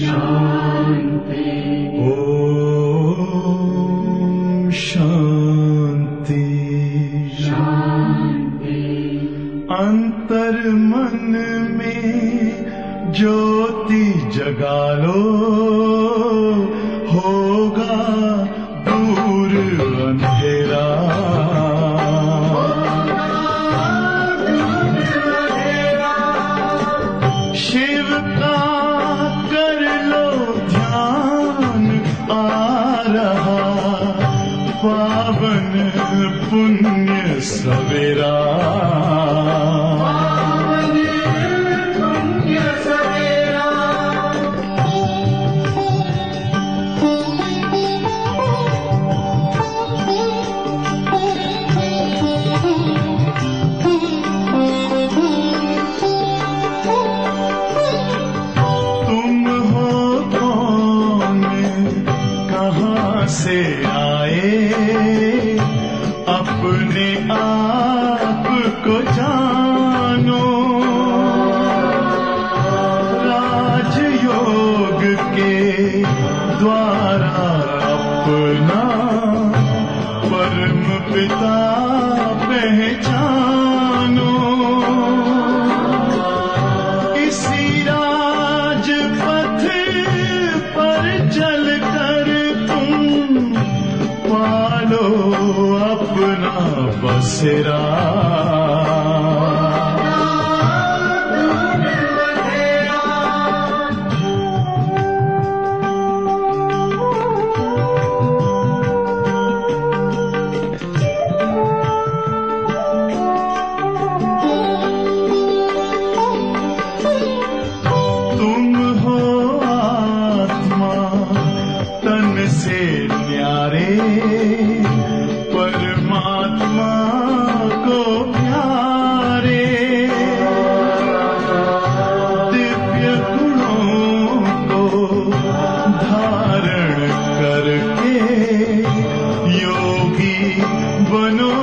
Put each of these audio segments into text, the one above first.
शांति। ओम शांति शांति। अंतर मन में ज्योति जगा लो, होगा दूर अंधेरा। शिव का कर लो ध्यान, आ रहा पावन पुण्य सवेरा। से आए अपने आप को जानो, राजयोग के द्वारा अपना परम पिता पहचानो। इसी राजपथ पर चलकर पालो अपना बसेरा। तुम हो आत्मा तन से न्यारे, परमात्मा को प्यारे। दिव्य गुणों को धारण करके योगी बनो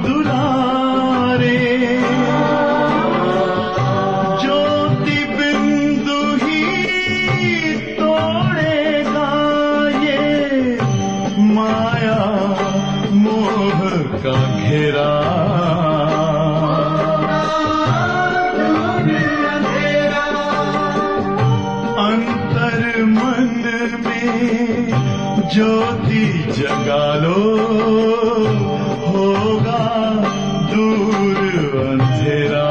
दुलारे। ज्योति बिंदु ही तोड़ेगा ये माया मोह का घेरा। अंतर मन में ज्योति जगा लो, होगा दूर अंधेरा।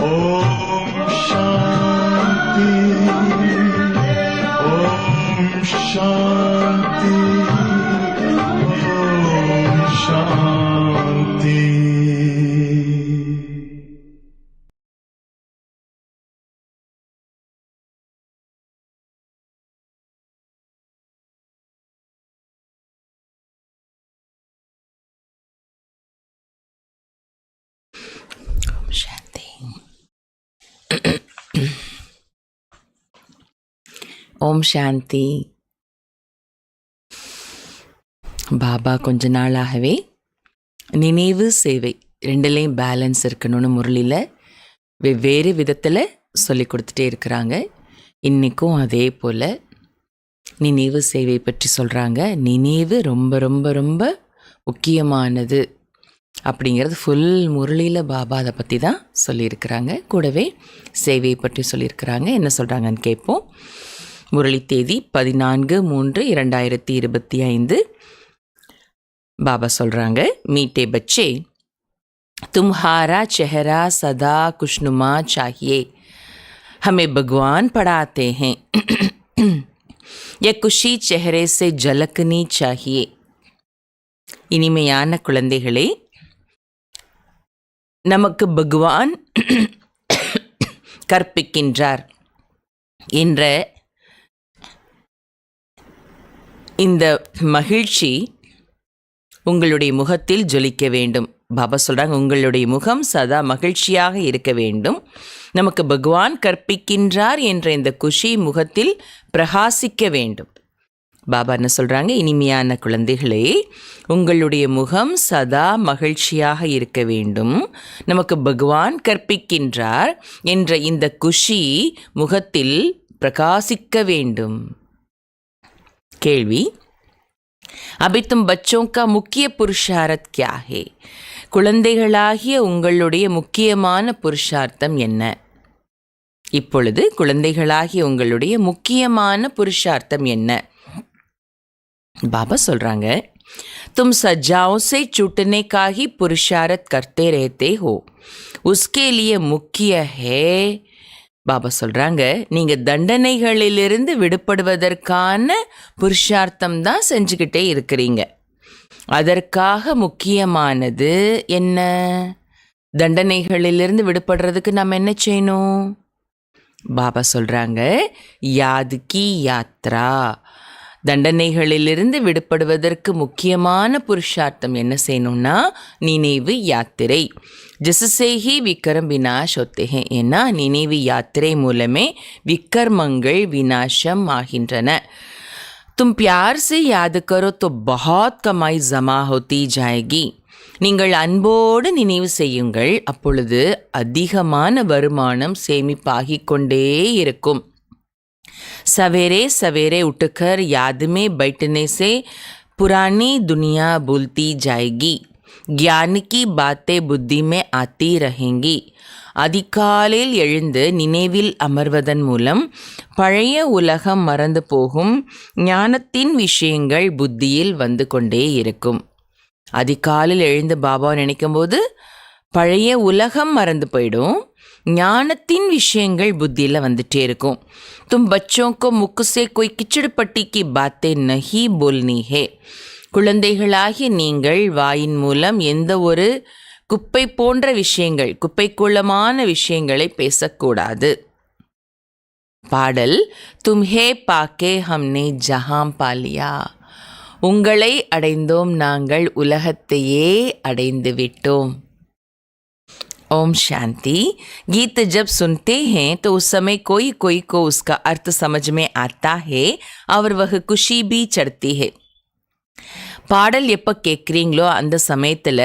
ओम शांति ओम शांति ओम शांति। ஓம் சாந்தி. பாபா கொஞ்ச நாளாகவே நினைவு சேவை ரெண்டுலேயும் பேலன்ஸ் இருக்கணும்னு முரளியில் வெவ்வேறு விதத்தில் சொல்லி கொடுத்துட்டே இருக்கிறாங்க. இன்றைக்கும் அதே போல் நினைவு சேவை பற்றி சொல்கிறாங்க. நினைவு ரொம்ப ரொம்ப ரொம்ப முக்கியமானது அப்படிங்கிறது ஃபுல் முரளியில் பாபா அதை பற்றி தான் சொல்லியிருக்கிறாங்க. கூடவே சேவையை பற்றி சொல்லியிருக்கிறாங்க. என்ன சொல்கிறாங்கன்னு கேட்போம். முரளி தேதி 14/3/2025. பாபா சொல்கிறாங்க, மீட்டே பच्चे तुम्हारा चेहरा सदा खुशनुमा चाहिए, हमें भगवान पढ़ाते हैं, यह खुशी चेहरे से झलकनी चाहिए. இனிமையான குழந்தைகளே, நமக்கு பகவான் கற்பிக்கின்றார் என்ற இந்த மகிழ்ச்சி உங்களுடைய முகத்தில் ஜொலிக்க வேண்டும். பாபா சொல்கிறாங்க, உங்களுடைய முகம் சதா மகிழ்ச்சியாக இருக்க வேண்டும். நமக்கு பகவான் கற்பிக்கின்றார் என்ற இந்த குஷி முகத்தில் பிரகாசிக்க வேண்டும். பாபா என்ன சொல்கிறாங்க, இனிமையான குழந்தைகளே, உங்களுடைய முகம் சதா மகிழ்ச்சியாக இருக்க வேண்டும். நமக்கு பகவான் கற்பிக்கின்றார் என்ற இந்த குஷி முகத்தில் பிரகாசிக்க வேண்டும். கேள்வி, अभी तुम बच्चों का मुख्य पुरुषार्थ क्या है? குழந்தைகளாகிய உங்களுடைய முக்கியமான புருஷார்த்தம் என்ன? இப்பொழுது குழந்தைகளாகிய உங்களுடைய முக்கியமான புருஷார்த்தம் என்ன? பாபா சொல்றாங்க, तुम सज्जाओं से छूटने का ही पुरुषार्थ करते रहते हो, उसके लिए मुख्य है. பாபா சொல்கிறாங்க, நீங்கள் தண்டனைகளிலிருந்து விடுபடுவதற்கான புருஷார்த்தம் தான் செஞ்சுக்கிட்டே இருக்கிறீங்க. அதற்காக முக்கியமானது என்ன? தண்டனைகளிலிருந்து விடுபடுறதுக்கு நம்ம என்ன செய்யணும்? பாபா சொல்கிறாங்க, யாத் கி யாத்ரா. தண்டனைகளிலிருந்து விடுபடுவதற்கு முக்கியமான புருஷார்த்தம் என்ன செய்யணும்னா நினைவு யாத்திரை. जिससे ही विकर्म विनाश होते हैं. ஏன்னா நினைவு யாத்திரை மூலமே விக்கர்மங்கள் விநாசம் ஆகின்றன. तुम प्यार से याद करो तो बहुत कमाई जमा होती जाएगी. நீங்கள் அன்போடு நினைவு செய்யுங்கள், அப்பொழுது அதிகமான வருமானம் சேமிப்பாகிக் கொண்டே இருக்கும். सवेरे सवेरे उठकर याद में बैठने से पुरानी दुनिया भूलती जाएगी. ज्ञान की बातें बुद्धि में आती रहेंगी. அதிகாலையில் எழுந்து நினைவில் அமர்வதன் மூலம் பழைய உலகம் மறந்து போகும், ஞானத்தின் விஷயங்கள் புத்தியில் வந்து கொண்டே இருக்கும். அதிகாலையில் எழுந்து பாபாவை நினைக்கும் போது பழைய உலகம் மறந்து போயிடும், ஞானத்தின் விஷயங்கள் புத்தியில் வந்துட்டே இருக்கும். तुम बच्चों को मुख से कोई किचड़ पट्टी की बातें नहीं बोलनी है. குழந்தைகளாகிய நீங்கள் வாயின் மூலம் எந்த ஒரு குப்பை போன்ற விஷயங்கள், குப்பைக்குள்ளமான விஷயங்களை பேசக்கூடாது. பாடல், தும்ஹே பாக்கே ஹம்னே ஜஹாம் பாலியா. உங்களை அடைந்தோம், நாங்கள் உலகத்தையே அடைந்து விட்டோம். ओम शांति. गीत जब सुनते हैं तो उस समय कोई कोई को उसका अर्थ समझ में आता है और वह खुशी भी चढ़ती है. பாடல் எப்போ கேட்குறீங்களோ அந்த சமயத்தில்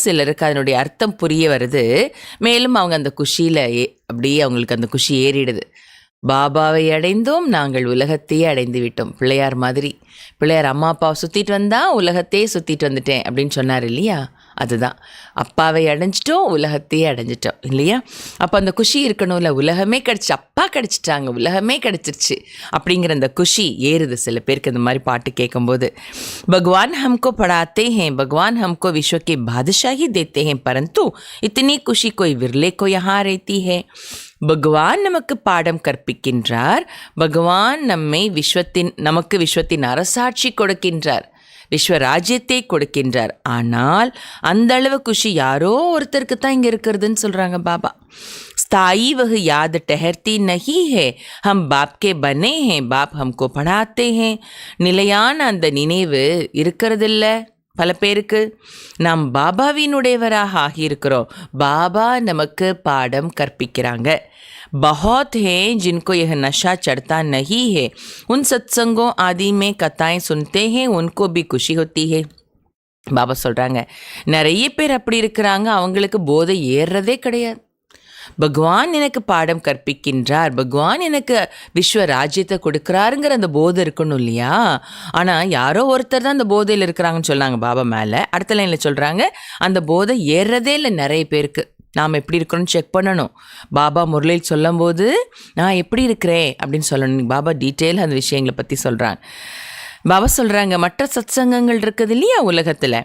சிலருக்கு அதனுடைய அர்த்தம் புரிய வருது, மேலும் அவங்க அந்த குஷியில் அப்படியே அவங்களுக்கு அந்த குஷி ஏறிடுது. பாபாவை அடைந்தோம், நாங்கள் உலகத்தையே அடைந்து விட்டோம். பிள்ளையார் மாதிரி, பிள்ளையார் அம்மா அப்பாவை சுற்றிட்டு வந்தால் உலகத்தையே சுற்றிட்டு வந்துட்டேன் அப்படின்னு சொன்னார் இல்லையா? அதுதான், அப்பாவை அடைஞ்சிட்டோம், உலகத்தையே அடைஞ்சிட்டோம் இல்லையா? அப்போ அந்த குஷி இருக்கணும்ல, உலகமே கிடச்சி, அப்பா கிடச்சிட்டாங்க, உலகமே கிடச்சிருச்சு அப்படிங்கிற அந்த குஷி ஏறுது சில பேருக்கு இந்த மாதிரி பாட்டு கேட்கும்போது. भगवान हमको पढ़ाते हैं, भगवान हमको विश्व के बादशाही देते हैं, परंतु इतनी खुशी कोई विरले को यहाँ रहती है. பகவான் நமக்கு பாடம் கற்பிக்கின்றார், பகவான் நமக்கு விஸ்வத்தின் அரசாட்சி கொடுக்கின்றார், விஸ்வராஜ்யத்தை கொடுக்கின்றார். ஆனால் அந்த அளவு குஷி யாரோ ஒருத்தருக்கு தான் இங்கே இருக்கிறதுன்னு சொல்கிறாங்க பாபா. स्थाई वह याद ठहरती नहीं है, हम बाप के बने हैं, बाप हमको पढ़ाते हैं. நிலையான அந்த நினைவு இருக்கிறதில்ல பல பேருக்கு. நாம் பாபாவினுடையவராக ஆகியிருக்கிறோம், பாபா நமக்கு பாடம் கற்பிக்கிறாங்க. बहुत हैं जिनको यह नशा चढ़ता नहीं है, उन सत्संगों आदि में कथाएं सुनते हैं, उनको भी खुशी होती है. பாபா சொல்கிறாங்க, நிறைய பேர் அப்படி இருக்கிறாங்க, அவங்களுக்கு போதை ஏறுறதே கிடையாது. பகவான் எனக்கு பாடம் கற்பிக்கின்றார், பகவான் எனக்கு விஸ்வ ராஜ்யத்தை கொடுக்குறாருங்கிற அந்த போதை இருக்கணும் இல்லையா? ஆனால் யாரோ ஒருத்தர் தான் அந்த போதையில் இருக்கிறாங்கன்னு சொன்னாங்க பாபா மேலே. அடுத்த லைனில் சொல்கிறாங்க, அந்த போதை ஏறுறதே இல்லை நிறைய பேருக்கு. நாம் எப்படி இருக்கிறோன்னு செக் பண்ணணும். பாபா முரளியில் சொல்லும்போது நான் எப்படி இருக்கிறேன் அப்படின்னு சொல்லணும். பாபா டீட்டெயில் அந்த விஷயங்களை பற்றி சொல்கிறாங்க. பாபா சொல்கிறாங்க, மற்ற சத்சங்கங்கள் இருக்குது இல்லையா உலகத்தில்,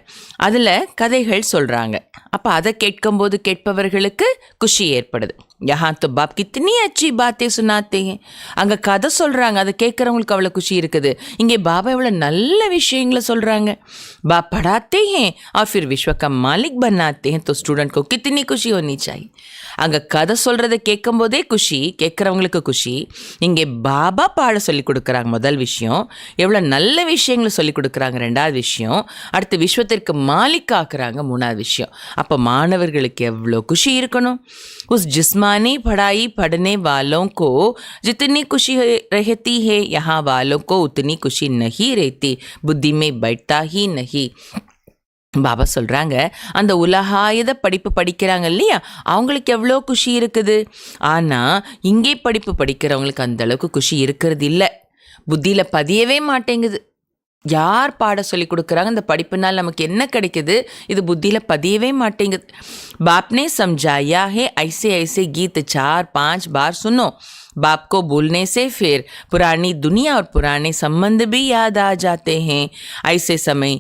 அதில் கதைகள் சொல்கிறாங்க. அப்போ அதை கேட்கும்போது கேட்பவர்களுக்கு குஷி ஏற்படுது. யஹா தோ பாப் கித்தனி அச்சி பாத்தே சுனாத்தே. அங்கே கதை சொல்கிறாங்க, அதை கேட்குறவங்களுக்கு அவ்வளோ குஷி இருக்குது. இங்கே பாபா இவ்வளோ நல்ல விஷயங்களை சொல்கிறாங்க. பாப் பढ़ाते हैं और फिर विश्व का मालिक बनाते हैं, तो स्टूडेंट को कितनी खुशी होनी चाहिए. அங்கே கதை சொல்கிறத கேட்கும்போதே குஷி, கேட்குறவங்களுக்கு குஷி. இங்கே பாபா பாட சொல்லி கொடுக்குறாங்க. முதல் விஷயம், எவ்வளோ நல்ல நல்ல விஷயங்களை சொல்லி கொடுக்குறாங்க, ரெண்டாவது விஷயம். அடுத்து விஸ்வத்திற்கு மாலிக்காக்குறாங்க, மூணாவது விஷயம். அப்போ மாணவர்களுக்கு எவ்வளோ குஷி இருக்கணும். उस जिस्मानी पढ़ाई पढ़ने वालों को जितनी खुशी रहती है यहाँ वालों को उतनी खुशी नहीं रहती, बुद्धि में बैठता ही नहीं. பாபா சொல்கிறாங்க, அந்த உலகாயுத படிப்பு படிக்கிறாங்க இல்லையா, அவங்களுக்கு எவ்வளோ குஷி இருக்குது. ஆனால் இங்கே படிப்பு படிக்கிறவங்களுக்கு அந்தளவுக்கு குஷி இருக்கிறது இல்லை, புத்தியில் பதியவே மாட்டேங்குது. யார் பாட சொல்லி கொடுக்குறாங்க, இந்த படிப்புனால் நமக்கு என்ன கிடைக்குது, இது புத்தியில் பதியவே மாட்டேங்குது. बाप ने समझाया है ऐसे ऐसे गीत 4-5 बार सुनो. बाप को बोलने से फिर पुरानी दुनिया और पुराने संबंध भी याद आ जाते हैं. ऐसे समय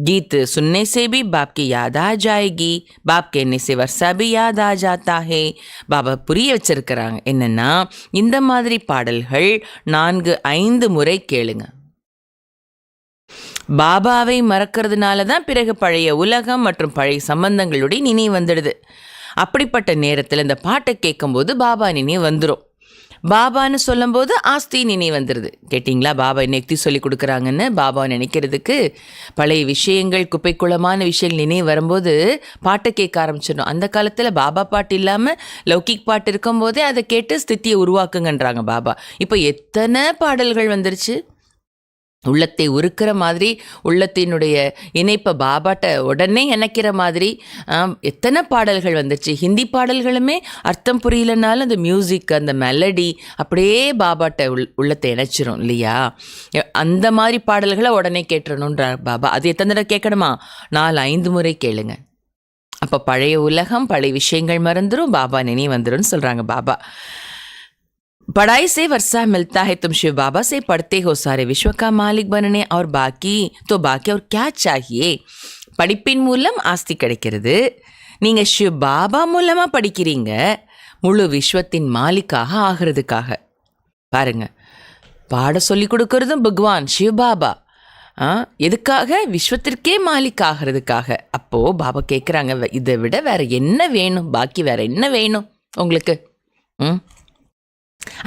गीत सुनने से भी बाप की याद आ जाएगी. बाप कहने से वर्षा भी याद आ जाता है. பாபா புரிய வச்சிருக்கிறாங்க என்னென்னா, இந்த மாதிரி பாடல்கள் 4-5 முறை கேளுங்க. பாபாவை மறக்கிறதுனால தான் பிறகு பழைய உலகம் மற்றும் பழைய சம்பந்தங்களுடைய நினைவு வந்துடுது. அப்படிப்பட்ட நேரத்தில் இந்த பாட்டை கேட்கும்போது பாபா நினைவு வந்துடும். பாபான்னு சொல்லும்போது ஆஸ்தி நினைவு வந்துடுது. கேட்டிங்களா, பாபா என்ன யுக்தி சொல்லி கொடுக்குறாங்கன்னு. பாபா நினைக்கிறதுக்கு பழைய விஷயங்கள், குப்பைக்குளமான விஷயங்கள் நினைவு வரும்போது பாட்டை கேட்க ஆரம்பிச்சிடணும். அந்த காலத்தில் பாபா பாட்டு இல்லாமல் லௌகிக் பாட்டு இருக்கும்போதே அதை கேட்டு ஸ்தித்தியை உருவாக்குங்கன்றாங்க பாபா. இப்போ எத்தனை பாடல்கள் வந்துருச்சு, உள்ளத்தை உருக்கிற மாதிரி, உள்ளத்தினுடைய இணைப்பை பாபாட்ட உடனே இணைக்கிற மாதிரி எத்தனை பாடல்கள் வந்துச்சு. ஹிந்தி பாடல்களுமே அர்த்தம் புரியலனாலும் அந்த மியூசிக், அந்த மெலடி அப்படியே பாபாட்ட உள்ளத்தை இணைச்சிரும் இல்லையா. அந்த மாதிரி பாடல்களை உடனே கேட்டுறணுன்றார் பாபா. அது எத்தனை தடவை கேட்கணுமா, 4-5 முறை கேளுங்க. அப்போ பழைய உலகம், பழைய விஷயங்கள் மறந்துடும், பாபா நினைவு வந்துடும் சொல்கிறாங்க பாபா. पढ़ाई से वर्षा मिलता है, तुम शिव बाबा से पढ़ते हो सारे विश्व का मालिक बनने और बाकी तो बाकी और क्या चाहिए. படிப்பின் மூலம் ஆஸ்தி கிடைக்கிறது. நீங்கள் சிவ பாபா மூலமாக படிக்கிறீங்க, முழு விஸ்வத்தின் மாலிக்காக ஆகிறதுக்காக. பாருங்க, பாட சொல்லி கொடுக்கறதும் பகவான் சிவ பாபா. எதுக்காக? விஸ்வத்திற்கே மாலிக் ஆகிறதுக்காக. அப்போது பாபா கேட்குறாங்க, இதை விட வேறு என்ன வேணும், பாக்கி வேறு என்ன வேணும் உங்களுக்கு?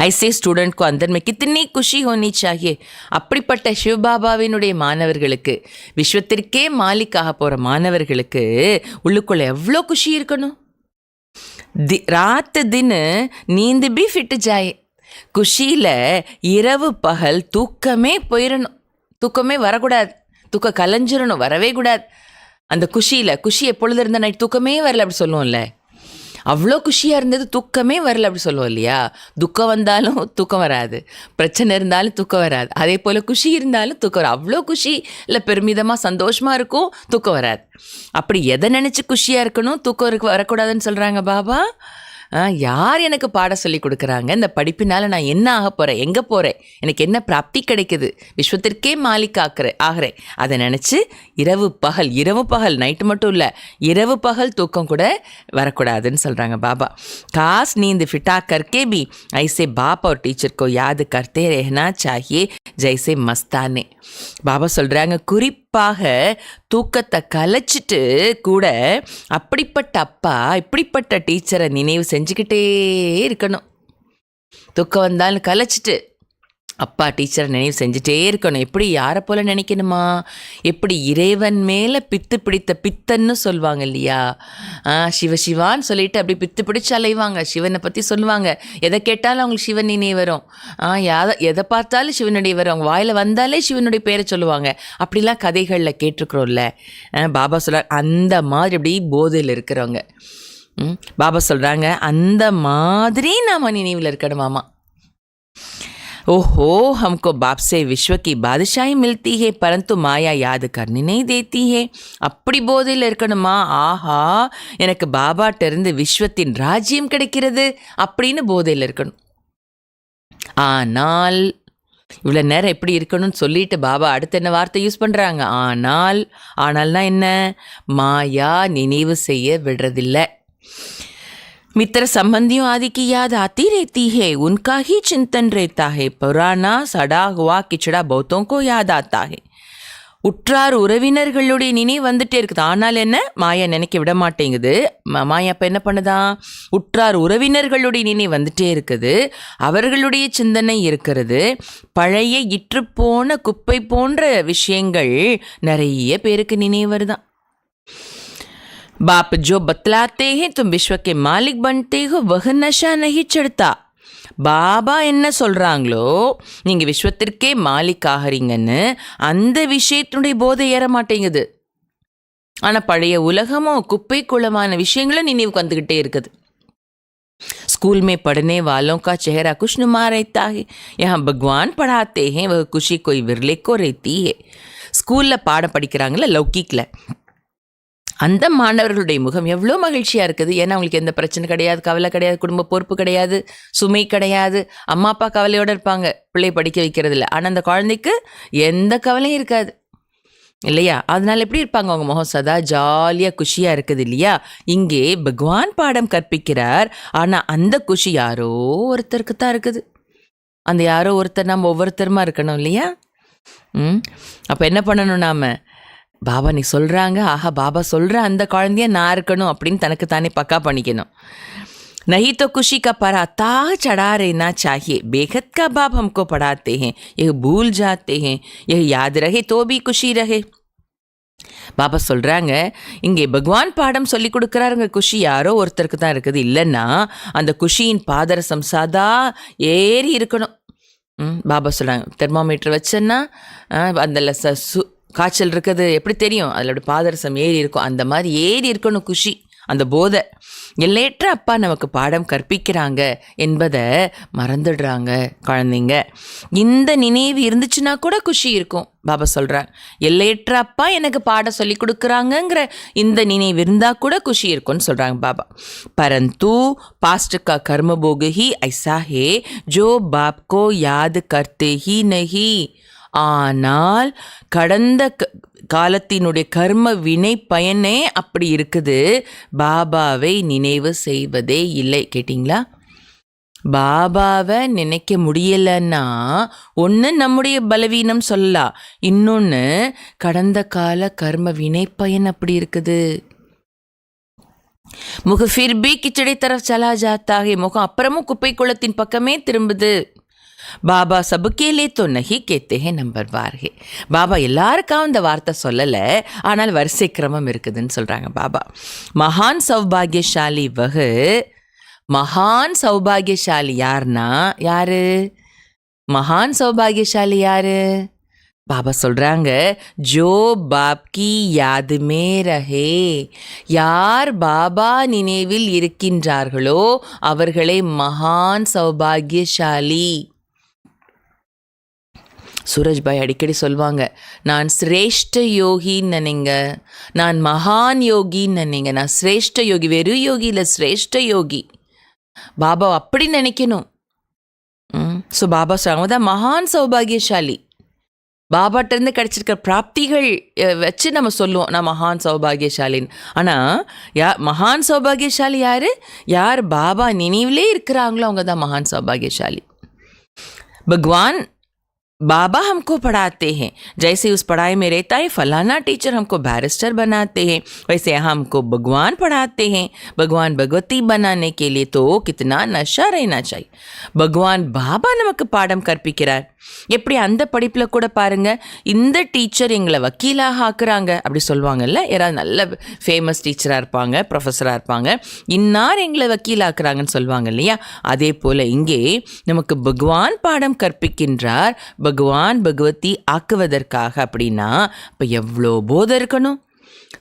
ஐசே ஸ்டூடெண்ட் को अंदर में कितनी खुशी होनी चाहिए. அப்படிப்பட்ட சிவபாபாவினுடைய மாணவர்களுக்கு, விஸ்வத்திற்கே மாலிக்காக போகிற மாணவர்களுக்கு உள்ளுக்குள்ளே எவ்வளோ குஷி இருக்கணும். ராத் தின் நீந்து பி ஃபிட் ஜாயே. குஷியில் இரவு பகல் தூக்கமே போயிடணும், தூக்கமே வரக்கூடாது, தூக்கம் கலைஞ்சிடணும், வரவே கூடாது. அந்த குஷியில், குஷி எப்பொழுது இருந்த நைட் தூக்கமே வரல அப்படி சொல்லுவோம்ல, அவ்வளோ குஷியாக இருந்தது தூக்கமே வரல அப்படி சொல்லுவோம் இல்லையா. துக்கம் வந்தாலும் தூக்கம் வராது, பிரச்சனை இருந்தாலும் தூக்கம் வராது. அதே போல் குஷி இருந்தாலும் தூக்கம் வராது. அவ்வளோ குஷி இல்லை, பெருமிதமாக சந்தோஷமாக இருக்கும், தூக்கம் வராது. அப்படி எதை நினச்சி குஷியாக இருக்கணும், தூக்கம் வரக்கூடாதுன்னு சொல்கிறாங்க பாபா. யார் எனக்கு பாட சொல்லி கொடுக்குறாங்க, இந்த படிப்பினால் நான் என்ன ஆக போகிறேன், எங்கே போகிறேன், எனக்கு என்ன பிராப்தி கிடைக்குது, விஸ்வத்திற்கே மாலிக் ஆகிறேன். அதை நினச்சி இரவு பகல் நைட்டு மட்டும் இல்லை, இரவு பகல் தூக்கம் கூட வரக்கூடாதுன்னு சொல்கிறாங்க பாபா. காஸ் நீந்து ஃபிட்டா கர்கே பி ஐசே பாப் और टीचर को याद करते रहना चाहिए जैसे मस्ताने. பாபா சொல்கிறாங்க, குறிப்பாக தூக்கத்தை கலைச்சிட்டு கூட அப்படிப்பட்ட அப்பா, இப்படிப்பட்ட டீச்சரை நினைவு செஞ்சுக்கிட்டே இருக்கணும். தூக்கம் வந்தாலும் கலைச்சிட்டு அப்பா டீச்சரை நினைவு செஞ்சுட்டே இருக்கணும். எப்படி? யாரை போல் நினைக்கணுமா? எப்படி? இறைவன் மேலே பித்து பிடித்த பித்தன்னு சொல்லுவாங்க இல்லையா. சிவசிவான்னு சொல்லிட்டு அப்படி பித்து பிடிச்சு அலைவாங்க, சிவனை பற்றி சொல்லுவாங்க. எதை கேட்டாலும் அவங்களுக்கு சிவன் நினைவு வரும். எதை பார்த்தாலும் சிவனுடைய வரும், அவங்க வாயில் வந்தாலே சிவனுடைய பேரை சொல்லுவாங்க. அப்படிலாம் கதைகளில் கேட்டிருக்கிறோம்ல. பாபா சொல்கிறார், அந்த மாதிரி அப்படி போதையில் இருக்கிறவங்க. பாபா சொல்கிறாங்க, அந்த மாதிரி நாம் நினைவில் இருக்கணுமாமா. ओहो, हमको बाप से विश्व की बादशाही मिलती है परंतु माया याद करने नहीं देती है. அப்படி போதையில் இருக்கணுமா? ஆஹா, எனக்கு பாபாட்ட இருந்து விஸ்வத்தின் ராஜ்யம் கிடைக்கிறது அப்படின்னு போதையில் இருக்கணும். ஆனால் இவ்வளோ நேரம் எப்படி இருக்கணும்னு சொல்லிட்டு பாபா அடுத்த என்ன வார்த்தை யூஸ் பண்ணுறாங்க? ஆனால்னா என்ன? மாயா நினைவு செய்ய விடுறதில்லை. मित्र संबंधियों आदि की याद आती रहती है, उनका ही चिंतन रहता है. पुराना सड़ा हुआ किचड़ा बहुतों को याद आता है. உற்றார் உறவினர்களுடைய நினைவு வந்துட்டே இருக்குது. ஆனால் என்ன, மாயா நினைக்க விட மாட்டேங்குது. மாயா அப்போ என்ன பண்ணுதான், உற்றார் உறவினர்களுடைய நினைவு வந்துட்டே இருக்குது, அவர்களுடைய சிந்தனை இருக்கிறது. பழைய இற்றுப்போன குப்பை போன்ற விஷயங்கள் நிறைய பேருக்கு நினைவு வருதான். बाप जो बतलाते हैं तुम विश्व के मालिक बनते हो वह नशा नहीं चढ़ता. பாபா என்ன சொல்கிறாங்களோ நீங்கள் விஸ்வத்திற்கே மாலிக் ஆகிறீங்கன்னு அந்த விஷயத்தினுடைய போதை ஏற மாட்டேங்குது. ஆனால் பழைய உலகமோ குப்பை குளமான விஷயங்களும் நினைவுக்கு வந்துக்கிட்டே இருக்குது. स्कूल में पढ़ने वालों का चेहरा खुशनुमा रहता है, यहाँ भगवान पढ़ाते हैं वह खुशी कोई विरले को रहती है. ஸ்கூலில் பாடம் படிக்கிறாங்கள லௌகிக்கில், அந்த மாணவர்களுடைய முகம் எவ்வளோ மகிழ்ச்சியாக இருக்குது. ஏன்னா அவங்களுக்கு எந்த பிரச்சனை கிடையாது, கவலை கிடையாது, குடும்ப பொறுப்பு கிடையாது, சுமை கிடையாது. அம்மா அப்பா கவலையோடு இருப்பாங்க பிள்ளை படிக்க வைக்கிறதில்ல, ஆனால் அந்த குழந்தைக்கு எந்த கவலையும் இருக்காது இல்லையா? அதனால எப்படி இருப்பாங்க அவங்க முகம், சதா ஜாலியாக குஷியாக இருக்குது இல்லையா? இங்கே பகவான் பாடம் கற்பிக்கிறார், ஆனால் அந்த குஷி யாரோ ஒருத்தருக்கு தான் இருக்குது. அந்த யாரோ ஒருத்தர் நம்ம ஒவ்வொருத்தருமா இருக்கணும் இல்லையா? அப்போ என்ன பண்ணணும், நாம் பாபா நீ சொல்கிறாங்க, ஆஹா பாபா சொல்கிற அந்த குழந்தைய நான் இருக்கணும் அப்படின்னு தனக்கு தானே பக்கா பண்ணிக்கணும். नहीं तो खुशी का पराता चढ़ा रहना चाहिए, बेखत का बाप हमको पढ़ाते हैं, यह भूल जाते हैं, यह याद रहे तो भी खुशी रहे. பாபா சொல்கிறாங்க, இங்கே பகவான் பாடம் சொல்லி கொடுக்குறாருங்க, குஷி யாரோ ஒருத்தருக்கு தான் இருக்குது. இல்லைன்னா அந்த குஷியின் பாதரசம் சாதா ஏறி இருக்கணும். பாபா சொல்கிறாங்க, தெர்மாமீட்டர் வச்சேன்னா அந்த காய்ச்சல் இருக்குது எப்படி தெரியும், அதில் பாதரசம் ஏறி இருக்கும், அந்த மாதிரி ஏறி இருக்கணும் குஷி, அந்த போதை. எல்லையற்ற அப்பா நமக்கு பாடம் கற்பிக்கிறாங்க என்பதை மறந்துடுறாங்க குழந்தைங்க. இந்த நினைவு இருந்துச்சுன்னா கூட குஷி இருக்கும். பாபா சொல்கிறாங்க, எல்லையற்ற அப்பா எனக்கு பாடம் சொல்லி கொடுக்குறாங்கங்கிற இந்த நினைவு இருந்தால் கூட குஷி இருக்கும்னு சொல்கிறாங்க பாபா. பரந்து பாஸ்ட் கா கர்ம போக ஹி ஐசா ஹே Joe pop go Yaad கர்த்தே he நஹி. ஆனால் கடந்த காலத்தினுடைய கர்ம வினை பயனே அப்படி இருக்குது, பாபாவை நினைவு செய்வதே இல்லை. கேட்டிங்களா? பாபாவை நினைக்க முடியலைன்னா ஒன்று நம்முடைய பலவீனம் சொல்லலாம், இன்னொன்று கடந்த கால கர்ம வினை பயன் அப்படி இருக்குது. முக ஃபிர் பி கிச்சடி தரஃப் சலா ஜாத்தா ஹே, முகம் அப்புறமும் குப்பை குளத்தின் பக்கமே திரும்புது. பாபா சபுக்கேலே தோ நஹி கேத்தே ஹே நம்பர் வார் ஹே. பாபா எல்லாருக்காகவும் இந்த வார்த்தை சொல்லலை, ஆனால் வரிசை கிரமம் இருக்குதுன்னு சொல்கிறாங்க பாபா. மகான் சௌபாகியசாலி வகு, மகான் சௌபாகியசாலி யாருன்னா யாரு, மகான் சௌபாகியசாலி யாரு? பாபா சொல்கிறாங்க, ஜோ பாப் கி யாத் மே ரஹே, யார் பாபா நினைவில் இருக்கின்றார்களோ அவர்களே மகான் சௌபாகியசாலி. சூரஜ்பாய் அடிக்கடி சொல்லுவாங்க, நான் சிரேஷ்ட யோகின்னு நினைங்க, நான் மகான் யோகின்னு நினைங்க, நான் சிரேஷ்ட யோகி, வெறும் யோகி இல்லை, சிரேஷ்ட யோகி. பாபா அப்படி நினைக்கணும். ஸோ பாபா சொல்லுவாங்க தான் மகான் சௌபாகியசாலி. பாபாட்டிருந்து கிடைச்சிருக்கிற பிராப்திகள் வச்சு நம்ம சொல்லுவோம் நான் மகான் சௌபாகியசாலின்னு. ஆனால் மகான் சௌபாகியசாலி யார்? யார் பாபா நினைவிலே இருக்கிறாங்களோ அவங்க தான் மகான் சௌபாகியசாலி. பகவான் बाबा हमको पढ़ाते हैं, जैसे उस पढ़ाई में रहता है फलाना टीचर हमको बैरिस्टर बनाते हैं, वैसे यहाँ हमको भगवान पढ़ाते हैं. भगवान भगवती बनाने के लिए तो कितना नशा रहना चाहिए. பகவான் பாபா நமக்கு பாடம் கற்பிக்கிறார். எப்படி அந்த படிப்பில் கூட பாருங்கள், இந்த டீச்சர் எங்களை வக்கீலாக ஆக்குறாங்க அப்படி சொல்லுவாங்கல்ல, யாராவது நல்ல ஃபேமஸ் டீச்சராக இருப்பாங்க, ப்ரொஃபஸராக இருப்பாங்க, இன்னார் எங்களை வக்கீலாக்குறாங்கன்னு சொல்லுவாங்க இல்லையா? அதே போல் இங்கே நமக்கு பகவான் பாடம் கற்பிக்கின்றார், பகவான் பகவதி ஆக்குவதற்காக. அப்படின்னா இப்போ எவ்வளோ போதை இருக்கணும்.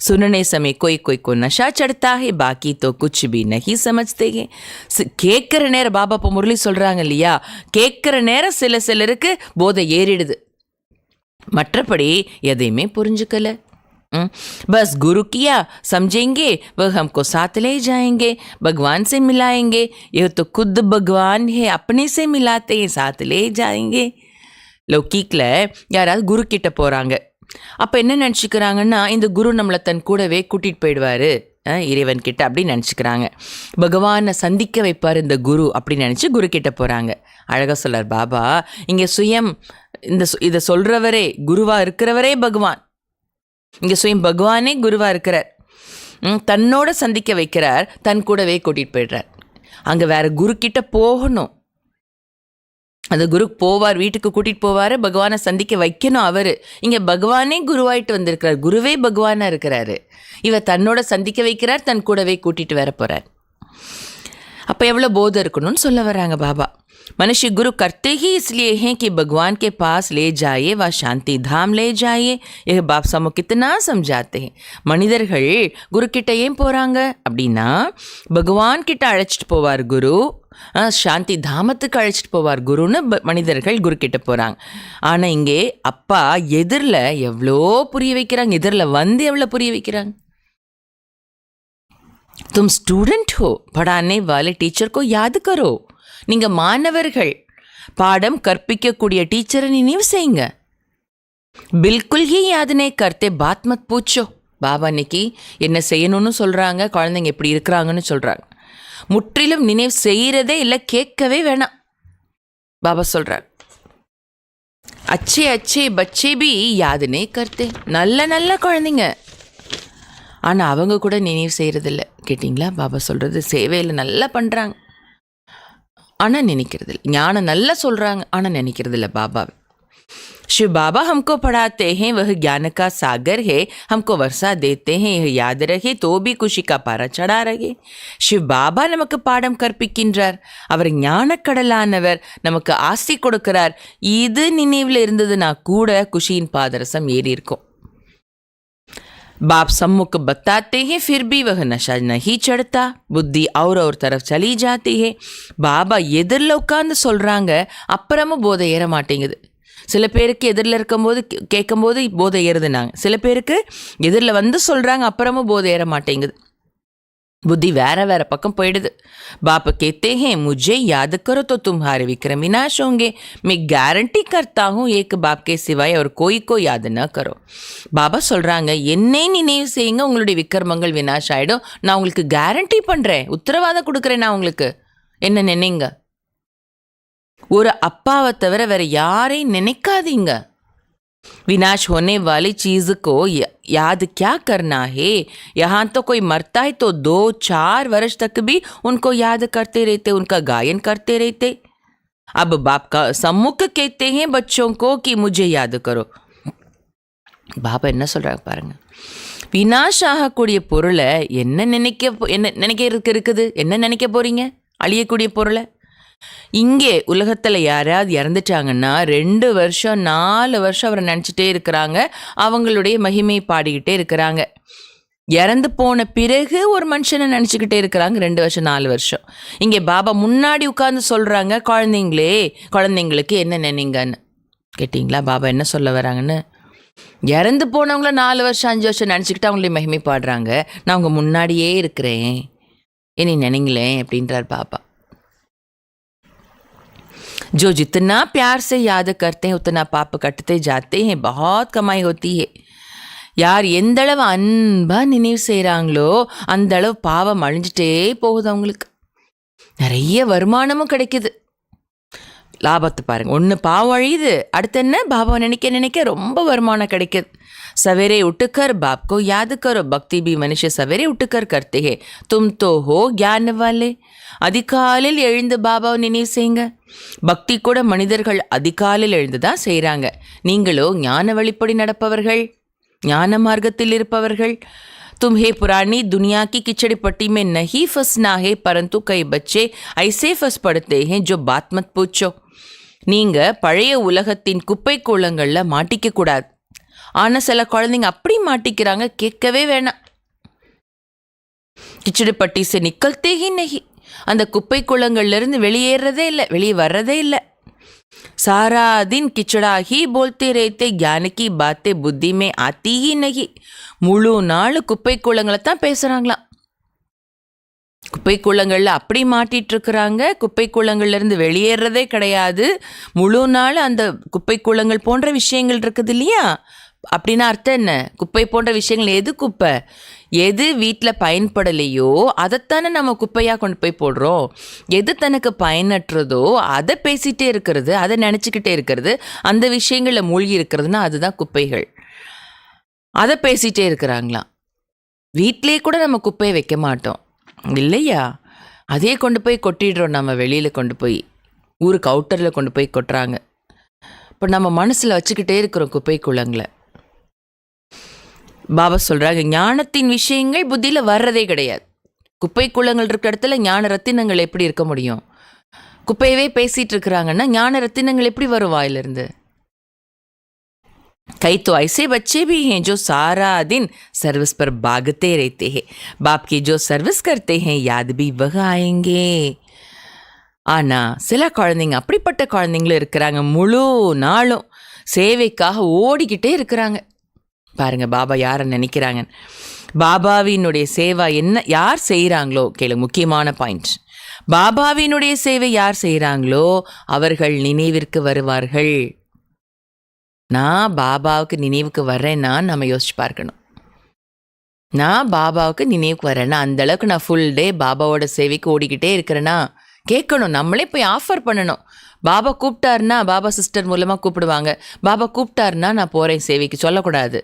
सुनने समय कोई कोई को नशा चढ़ता है, बाकी तो कुछ भी नहीं समझते हैं. கேட்குற நேரம் பாபா இப்போ முரளி சொல்கிறாங்க இல்லையா, கேட்குற நேரம் சிலருக்கு போதை ஏறிடுது, மற்றபடி எதையுமே புரிஞ்சுக்கல. बस गुरु किया समझेंगे, वह हमको साथ ले जाएंगे, भगवान से मिलाएंगे, यह तो खुद भगवान है, अपने से मिलाते हैं, साथ ले जाएंगे. லௌகிக்கில் யாராவது குரு கிட்ட போகிறாங்க, அப்போ என்ன நினச்சிக்கிறாங்கன்னா இந்த குரு நம்மளை தன் கூடவே கூட்டிகிட்டு போயிடுவார் இறைவன் கிட்ட அப்படின்னு நினச்சிக்கிறாங்க. பகவானை சந்திக்க வைப்பார் இந்த குரு அப்படின்னு நினச்சி குரு கிட்ட போகிறாங்க. அழகாக சொல்லார் பாபா, இங்கே சுயம் இதை சொல்கிறவரே குருவாக இருக்கிறவரே பகவான், இங்கே சுயம் பகவானே குருவாக இருக்கிறார். தன்னோட சந்திக்க வைக்கிறார், தன் கூடவே கூட்டிகிட்டு போயிடுறார். அங்கே வேற குரு கிட்ட போகணும். அந்த குரு போவார், வீட்டுக்கு கூட்டிகிட்டு போவார், பகவானை சந்திக்க வைக்கணும் அவர். இங்கே பகவானே குருவாயிட்டு வந்திருக்கிறார், குருவே பகவானாக இருக்கிறாரு. இவர் தன்னோட சந்திக்க வைக்கிறார், தன் கூடவே கூட்டிகிட்டு வர போகிறார். அப்போ எவ்வளோ போதை இருக்கணும்னு சொல்ல வராங்க பாபா. मनुष्य गुरु करते ही इसलिए हैं कि भगवान के पास ले जाइए व शांति धाम ले जाइए. यह बाप समूह कितना समझाते हैं. மனிதர்கள் குரு கிட்ட ஏன் போகிறாங்க அப்படின்னா, பகவான் கிட்ட அழைச்சிட்டு போவார் குரு, சாந்தி தாமத்துக்கு அழைச்சிட்டு போவார் குருன்னு மனிதர்கள் குரு கிட்ட போகிறாங்க. ஆனால் இங்கே அப்பா எதிரில் எவ்வளோ புரிய வைக்கிறாங்க, எதிரில் வந்து எவ்வளோ புரிய வைக்கிறாங்க. तुम स्टूडेंट हो, पढ़ाने वाले टीचर को याद करो. நீங்கள் மாணவர்கள், பாடம் கற்பிக்கக்கூடிய டீச்சரை நினைவு செய்யுங்க. பில்குல் ஹி யாதனே கர்த்தே பாத் மத் பூச்சோ. பாபா இன்னைக்கு என்ன செய்யணும்னு சொல்கிறாங்க, குழந்தைங்க எப்படி இருக்கிறாங்கன்னு சொல்கிறாங்க. முற்றிலும் நினைவு செய்கிறதே இல்லை, கேட்கவே வேணாம். பாபா சொல்கிறார், அச்சே அச்சே பச்சே பி யாதனே கர்த்தே. நல்ல நல்ல குழந்தைங்க, ஆனால் அவங்க கூட நினைவு செய்கிறதில்ல. கேட்டிங்களா பாபா சொல்கிறது? சேவையில் நல்லா பண்ணுறாங்க, ஆனால் நினைக்கிறதில்ல. ஞானம் நல்லா சொல்கிறாங்க, ஆனால் நினைக்கிறதில்ல பாபாவை. शिव बाबा हमको पढ़ाते हैं, वह ज्ञान का सागर है, हमको वर्षा देते हैं, यह याद रहे तो भी खुशी का पारा चढ़ा रहे. शिव बाबா நமக்கு பாடம் கற்பிக்கின்றார், அவர் ஞானக்கடலானவர், நமக்கு ஆசை கொடுக்கிறார். இது நினைவில் இருந்ததுன்னா கூட குஷியின் பாதரசம் ஏறி இருக்கும். बाप सम्मुख बताते हैं फिर भी वह नशा नहीं चढ़ता, புத்தி और तरफ चली जाती है. பாபா எதிரில் உட்காந்து சொல்கிறாங்க, அப்புறமும் போதை ஏற மாட்டேங்குது. சில பேருக்கு எதிரில் இருக்கும்போது கேட்கும்போது போதை ஏறுதுனாங்க, சில பேருக்கு எதிரில் வந்து சொல்கிறாங்க, அப்புறமும் போதை ஏற மாட்டேங்குது. बुद्धि வேற வேற பக்கம் போயிடுது. बाप कहते हैं मुझे याद करो तो तुम्हारे विक्रम विनाश होंगे. मैं गारंटी करता हूँ एक बाप के सिवाय और कोई को याद न करो. பாபா சொல்கிறாங்க, என்னை நினைவு செய்யுங்க, உங்களுடைய விக்ரமங்கள் வினாஷ் ஆகிடும். நான் உங்களுக்கு கேரண்டி பண்ணுறேன், உத்தரவாதம் கொடுக்குறேன். நான் உங்களுக்கு என்ன நினைங்க, ஒரு அப்பாவை தவிர வேற யாரையும் நினைக்காதீங்க. विनाश होने वाली चीज़ को याद क्या करना है. यहाँ तो कोई मरता है तो 2-4 वर्ष तक भी उनको याद करते रहते, उनका गायन करते रहते. अब बाप का सम्मुख कहते हैं बच्चों को कि मुझे याद करो. பாபா என்ன சொல்கிறாங்க பாருங்க, வினாஷ் ஆகக்கூடிய பொருளை என்ன நினைக்கிறதுக்கு இருக்குது, என்ன நினைக்க போகிறீங்க அழியக்கூடிய பொருளை. இங்கே உலகத்தில் யாராவது இறந்துட்டாங்கன்னா 2 வருஷம் 4 வருஷம் அவரை நினச்சிட்டே இருக்கிறாங்க, அவங்களுடைய மகிமையை பாடிக்கிட்டே இருக்கிறாங்க. இறந்து போன பிறகு ஒரு மனுஷனை நினச்சிக்கிட்டே இருக்கிறாங்க 2 வருஷம் 4 வருஷம். இங்கே பாபா முன்னாடி உட்காந்து சொல்கிறாங்க, குழந்தைங்களுக்கு என்ன நினைங்கன்னு. கேட்டிங்களா பாபா என்ன சொல்ல வராங்கன்னு? இறந்து போனவங்கள 4 வருஷம் 5 வருஷம் நினச்சிக்கிட்டு அவங்களுடைய மகிமை பாடுறாங்க. நான் உங்கள் முன்னாடியே இருக்கிறேன், இனி நினைங்களேன் அப்படின்றார் பாபா. जो जितना प्यार से याद करते हैं उतना पाप कटते जाते हैं, बहुत कमाई होती है. யார் எந்தளவு அன்பாக நினைவு செய்கிறாங்களோ அந்த அளவு பாவம் அழிஞ்சிட்டே போகுது, அவங்களுக்கு நிறைய வருமானமும் கிடைக்குது. லாபத்தை பாருங்கள், ஒன்று பாவம் அழியுது, அடுத்து என்ன பாபாவை நினைக்க நினைக்க ரொம்ப வருமானம் கிடைக்குது. सवेरे उठकर बाप को याद करो, भक्ति भी मनुष्य सवेरे उठकर करते हैं, तुम तो हो ज्ञान वाले. அதிகாலையில் எழுந்து பாபாவை நினைவு செய்யுங்க. பக்தி கூட மனிதர்கள் அதிகாலையில் எழுந்து தான் செய்கிறாங்க. நீங்களோ ஞான வழிப்படி நடப்பவர்கள், ஞான மார்க்கத்தில் இருப்பவர்கள். तुम्हें पुरानी दुनिया की किचड़ी पट्टी में नहीं फंसना है, परंतु कई बच्चे ऐसे फंस पड़ते हैं जो बात मत पूछो. நீங்கள் பழைய உலகத்தின் குப்பை கூளங்களில் மாட்டிக்கக்கூடாது. ஆனால் சில குழந்தைங்க அப்படி மாட்டிக்கிறாங்க, கேட்கவே வேணாம். கிச்சடி பட்டி से निकलते ही नहीं, அந்த குப்பை குளங்கள்லேருந்து வெளியேறதே இல்லை, வெளியே வர்றதே இல்லை. सारा दिन किचड़ा ही बोलते रहते, ज्ञान की बातें बुद्धि में आती ही नहीं. முழு நாள் குப்பை குளங்களை தான் பேசுகிறாங்களாம். குப்பை குளங்களில் அப்படி மாட்டிகிட்டு இருக்கிறாங்க, குப்பை குளங்கள்லேருந்து வெளியேறதே கிடையாது. முழு நாள் அந்த குப்பை குளங்கள் போன்ற விஷயங்கள் இருக்குது இல்லையா? அப்படின்னா அர்த்தம் என்ன? குப்பை போன்ற விஷயங்கள் எது குப்பை? எது வீட்டில் பயன்படலையோ அதைத்தானே நம்ம குப்பையாக கொண்டு போய் போடுறோம். எது தனக்கு பயனற்றதோ அதை பேசிகிட்டே இருக்கிறது, அதை நினச்சிக்கிட்டே இருக்கிறது, அந்த விஷயங்களில் மூழ்கி இருக்கிறதுனா அதுதான் குப்பைகள். அதை பேசிகிட்டே இருக்கிறாங்களாம். வீட்டிலே கூட நம்ம குப்பையை வைக்க மாட்டோம் இல்லையா? அதே கொண்டு போய் கொட்டிடுறோம், நம்ம வெளியில் கொண்டு போய் ஊருக்கு அவுட்டரில் கொண்டு போய் கொட்டுறாங்க. இப்போ நம்ம மனசில் வச்சுக்கிட்டே இருக்கிறோம் குப்பை குளங்களை. பாபா சொல்கிறாங்க, ஞானத்தின் விஷயங்கள் புத்தியில் வர்றதே கிடையாது. குப்பை குளங்கள் இருக்கிற இடத்துல ஞான ரத்தினங்கள் எப்படி இருக்க முடியும்? குப்பையவே பேசிகிட்டு இருக்கிறாங்கன்னா ஞான ரத்தினங்கள் எப்படி வரும் வாயிலிருந்து? कई तो ऐसे बच्चे भी हैं जो सारा दिन सर्विस पर भागते रहते हैं. बाप की जो सर्विस करते हैं याद भी वह आएंगे. ஆனால் சில குழந்தைங்க, அப்படிப்பட்ட குழந்தைங்களும் இருக்கிறாங்க, முழு நாளும் சேவைக்காக ஓடிக்கிட்டே இருக்கிறாங்க. பாருங்க பாபா யாரை நினைக்கிறாங்க. பாபாவினுடைய சேவை என்ன யார் செய்கிறாங்களோ, கேளு முக்கியமான பாயிண்ட், பாபாவினுடைய சேவை யார் செய்கிறாங்களோ அவர்கள் நினைவிற்கு வருவார்கள். நான் பாபாவுக்கு நினைவுக்கு வர்றேன்னா நம்ம யோசிச்சு பார்க்கணும். நான் பாபாவுக்கு நினைவுக்கு வரேன்னா அந்தளவுக்கு நான் ஃபுல் டே பாபாவோட சேவைக்கு ஓடிக்கிட்டே இருக்கிறேன்னா கேட்கணும். நம்மளே போய் ஆஃபர் பண்ணணும். பாபா கூப்பிட்டாருன்னா, பாபா சிஸ்டர் மூலமாக கூப்பிடுவாங்க, பாபா கூப்பிட்டாருன்னா நான் போகிறேன் சேவைக்கு சொல்லக்கூடாது.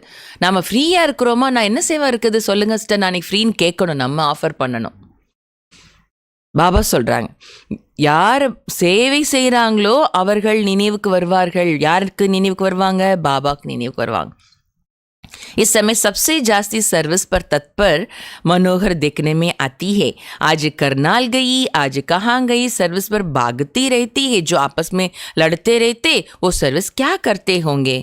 நம்ம ஃப்ரீயாக இருக்கிறோமா, நான் என்ன சேவை இருக்குது சொல்லுங்கள் சிஸ்டர், நான் அன்றைக்கி ஃப்ரீன்னு கேட்கணும், நம்ம ஆஃபர் பண்ணணும். பாபா சொல்கிறாங்க, யார் சேவை செய்கிறாங்களோ அவர்கள் நினைவுக்கு வருவார்கள். யாருக்கு நினைவுக்கு வருவாங்க? பாபாவுக்கு நினைவுக்கு வருவாங்க. इस समय सबसे जास्ती सर्विस पर तत्पर मनोहर देखने में आती है. आज करनाल गई, आज कहाँ गई, सर्विस पर भागती रहती है. जो आपस में लड़ते रहते वो सर्विस क्या करते होंगे?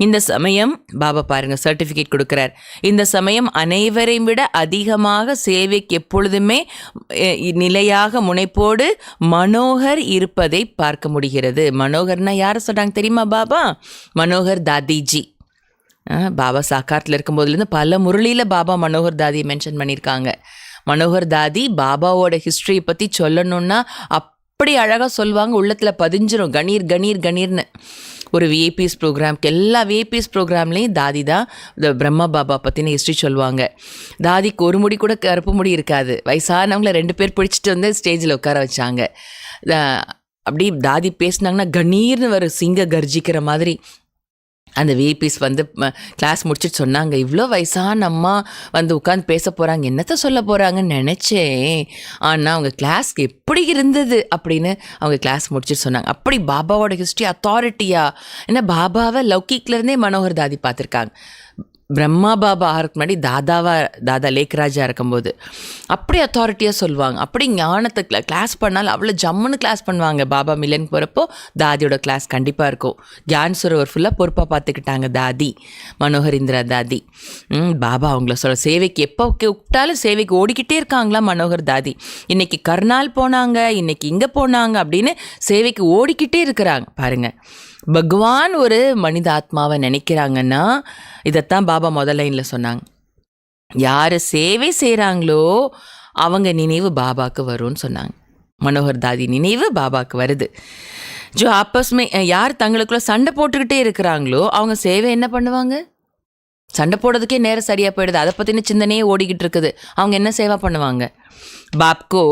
இந்த சமயம் பாபா பாருங்க சர்டிஃபிகேட் கொடுக்குறார். இந்த சமயம் அனைவரையும் விட அதிகமாக சேவைக்கு எப்பொழுதுமே நிலையாக முனைப்போடு மனோகர் இருப்பதை பார்க்க முடிகிறது. மனோகர்னா யாரை சொல்கிறாங்க தெரியுமா? பாபா மனோகர் தாதிஜி. பாபா சாக்காரத்தில் இருக்கும்போதுலேருந்து பல முரளியில் பாபா மனோகர் தாதியை மென்ஷன் பண்ணியிருக்காங்க. மனோகர் தாதி பாபாவோட ஹிஸ்ட்ரியை பற்றி சொல்லணுன்னா அப்படி அழகாக சொல்லுவாங்க, உள்ளத்தில் பதிஞ்சிரும். கணீர் கணீர் கணீர்னு ஒரு விஐபிஎஸ் ப்ரோக்ராம்க்கு, எல்லா விஐபிஎஸ் ப்ரோக்ராம்லேயும் தாதி தான் இந்த பிரம்மா பாபா பற்றின ஹிஸ்ட்ரி சொல்லுவாங்க. தாதிக்கு ஒரு முடி கூட கருப்பு முடி இருக்காது. வயசானவங்கள 2 பேர் பிடிச்சிட்டு வந்து ஸ்டேஜில் உட்கார வச்சாங்க. அப்படி தாதி பேசினாங்கன்னா கணீர்னு வரும், சிங்க கர்ஜிக்கிற மாதிரி. அந்த விஐபிஸ் வந்து கிளாஸ் முடிச்சுட்டு சொன்னாங்க, இவ்வளோ வயசான அம்மா வந்து உட்காந்து பேச போகிறாங்க, என்னத்தை சொல்ல போகிறாங்கன்னு நினச்சேன், ஆனால் அவங்க கிளாஸ்க்கு எப்படி இருந்தது அப்படின்னு அவங்க கிளாஸ் முடிச்சுட்டு சொன்னாங்க. அப்படி பாபாவோட ஹிஸ்ட்ரி அத்தாரிட்டியாக, ஏன்னா பாபாவை லௌகிக்லேருந்தே மனோகர் தாதி பார்த்துருக்காங்க. பிரம்மா பாபா ஆகிறதுக்கு முன்னாடி தாதா லேக்ராஜா இருக்கும்போது அப்படி அத்தாரிட்டியாக சொல்லுவாங்க. அப்படி ஞானத்தை கிளாஸ் பண்ணாலும் அவ்வளோ ஜம்முன்னு கிளாஸ் பண்ணுவாங்க. பாபா மில்லன் போகிறப்போ தாதியோட கிளாஸ் கண்டிப்பாக இருக்கும். கியான் சரோவர் ஃபுல்லாக பொறுப்பாக பார்த்துக்கிட்டாங்க தாதி, மனோகர் இந்திரா தாதி. பாபா அவங்கள சொல்ல சேவைக்கு எப்போ கூப்பிட்டாலும் சேவைக்கு ஓடிக்கிட்டே இருக்காங்களா மனோகர் தாதி. இன்றைக்கி கர்னால் போனாங்க, இன்றைக்கி இங்கே போனாங்க அப்படின்னு சேவைக்கு ஓடிக்கிட்டே இருக்கிறாங்க. பாருங்கள், பகவான் ஒரு மனித ஆத்மாவை நினைக்கிறாங்கன்னா இதைத்தான் பாபா முதல் லைனில் சொன்னாங்க. யார் சேவை செய்கிறாங்களோ அவங்க நினைவு பாபாவுக்கு வரும்னு சொன்னாங்க. மனோகர் தாதி நினைவு பாபாவுக்கு வருது. ஜோ ஆப்பஸ்மே யார் தங்களுக்குள்ள சண்டை போட்டுக்கிட்டே இருக்கிறாங்களோ அவங்க சேவை என்ன பண்ணுவாங்க? சண்டை போடுறதுக்கே நேரம் சரியாக போயிடுது, அதை பற்றின சிந்தனையே ஓடிக்கிட்டு இருக்குது. அவங்க என்ன சேவை பண்ணுவாங்க? பாப்கோ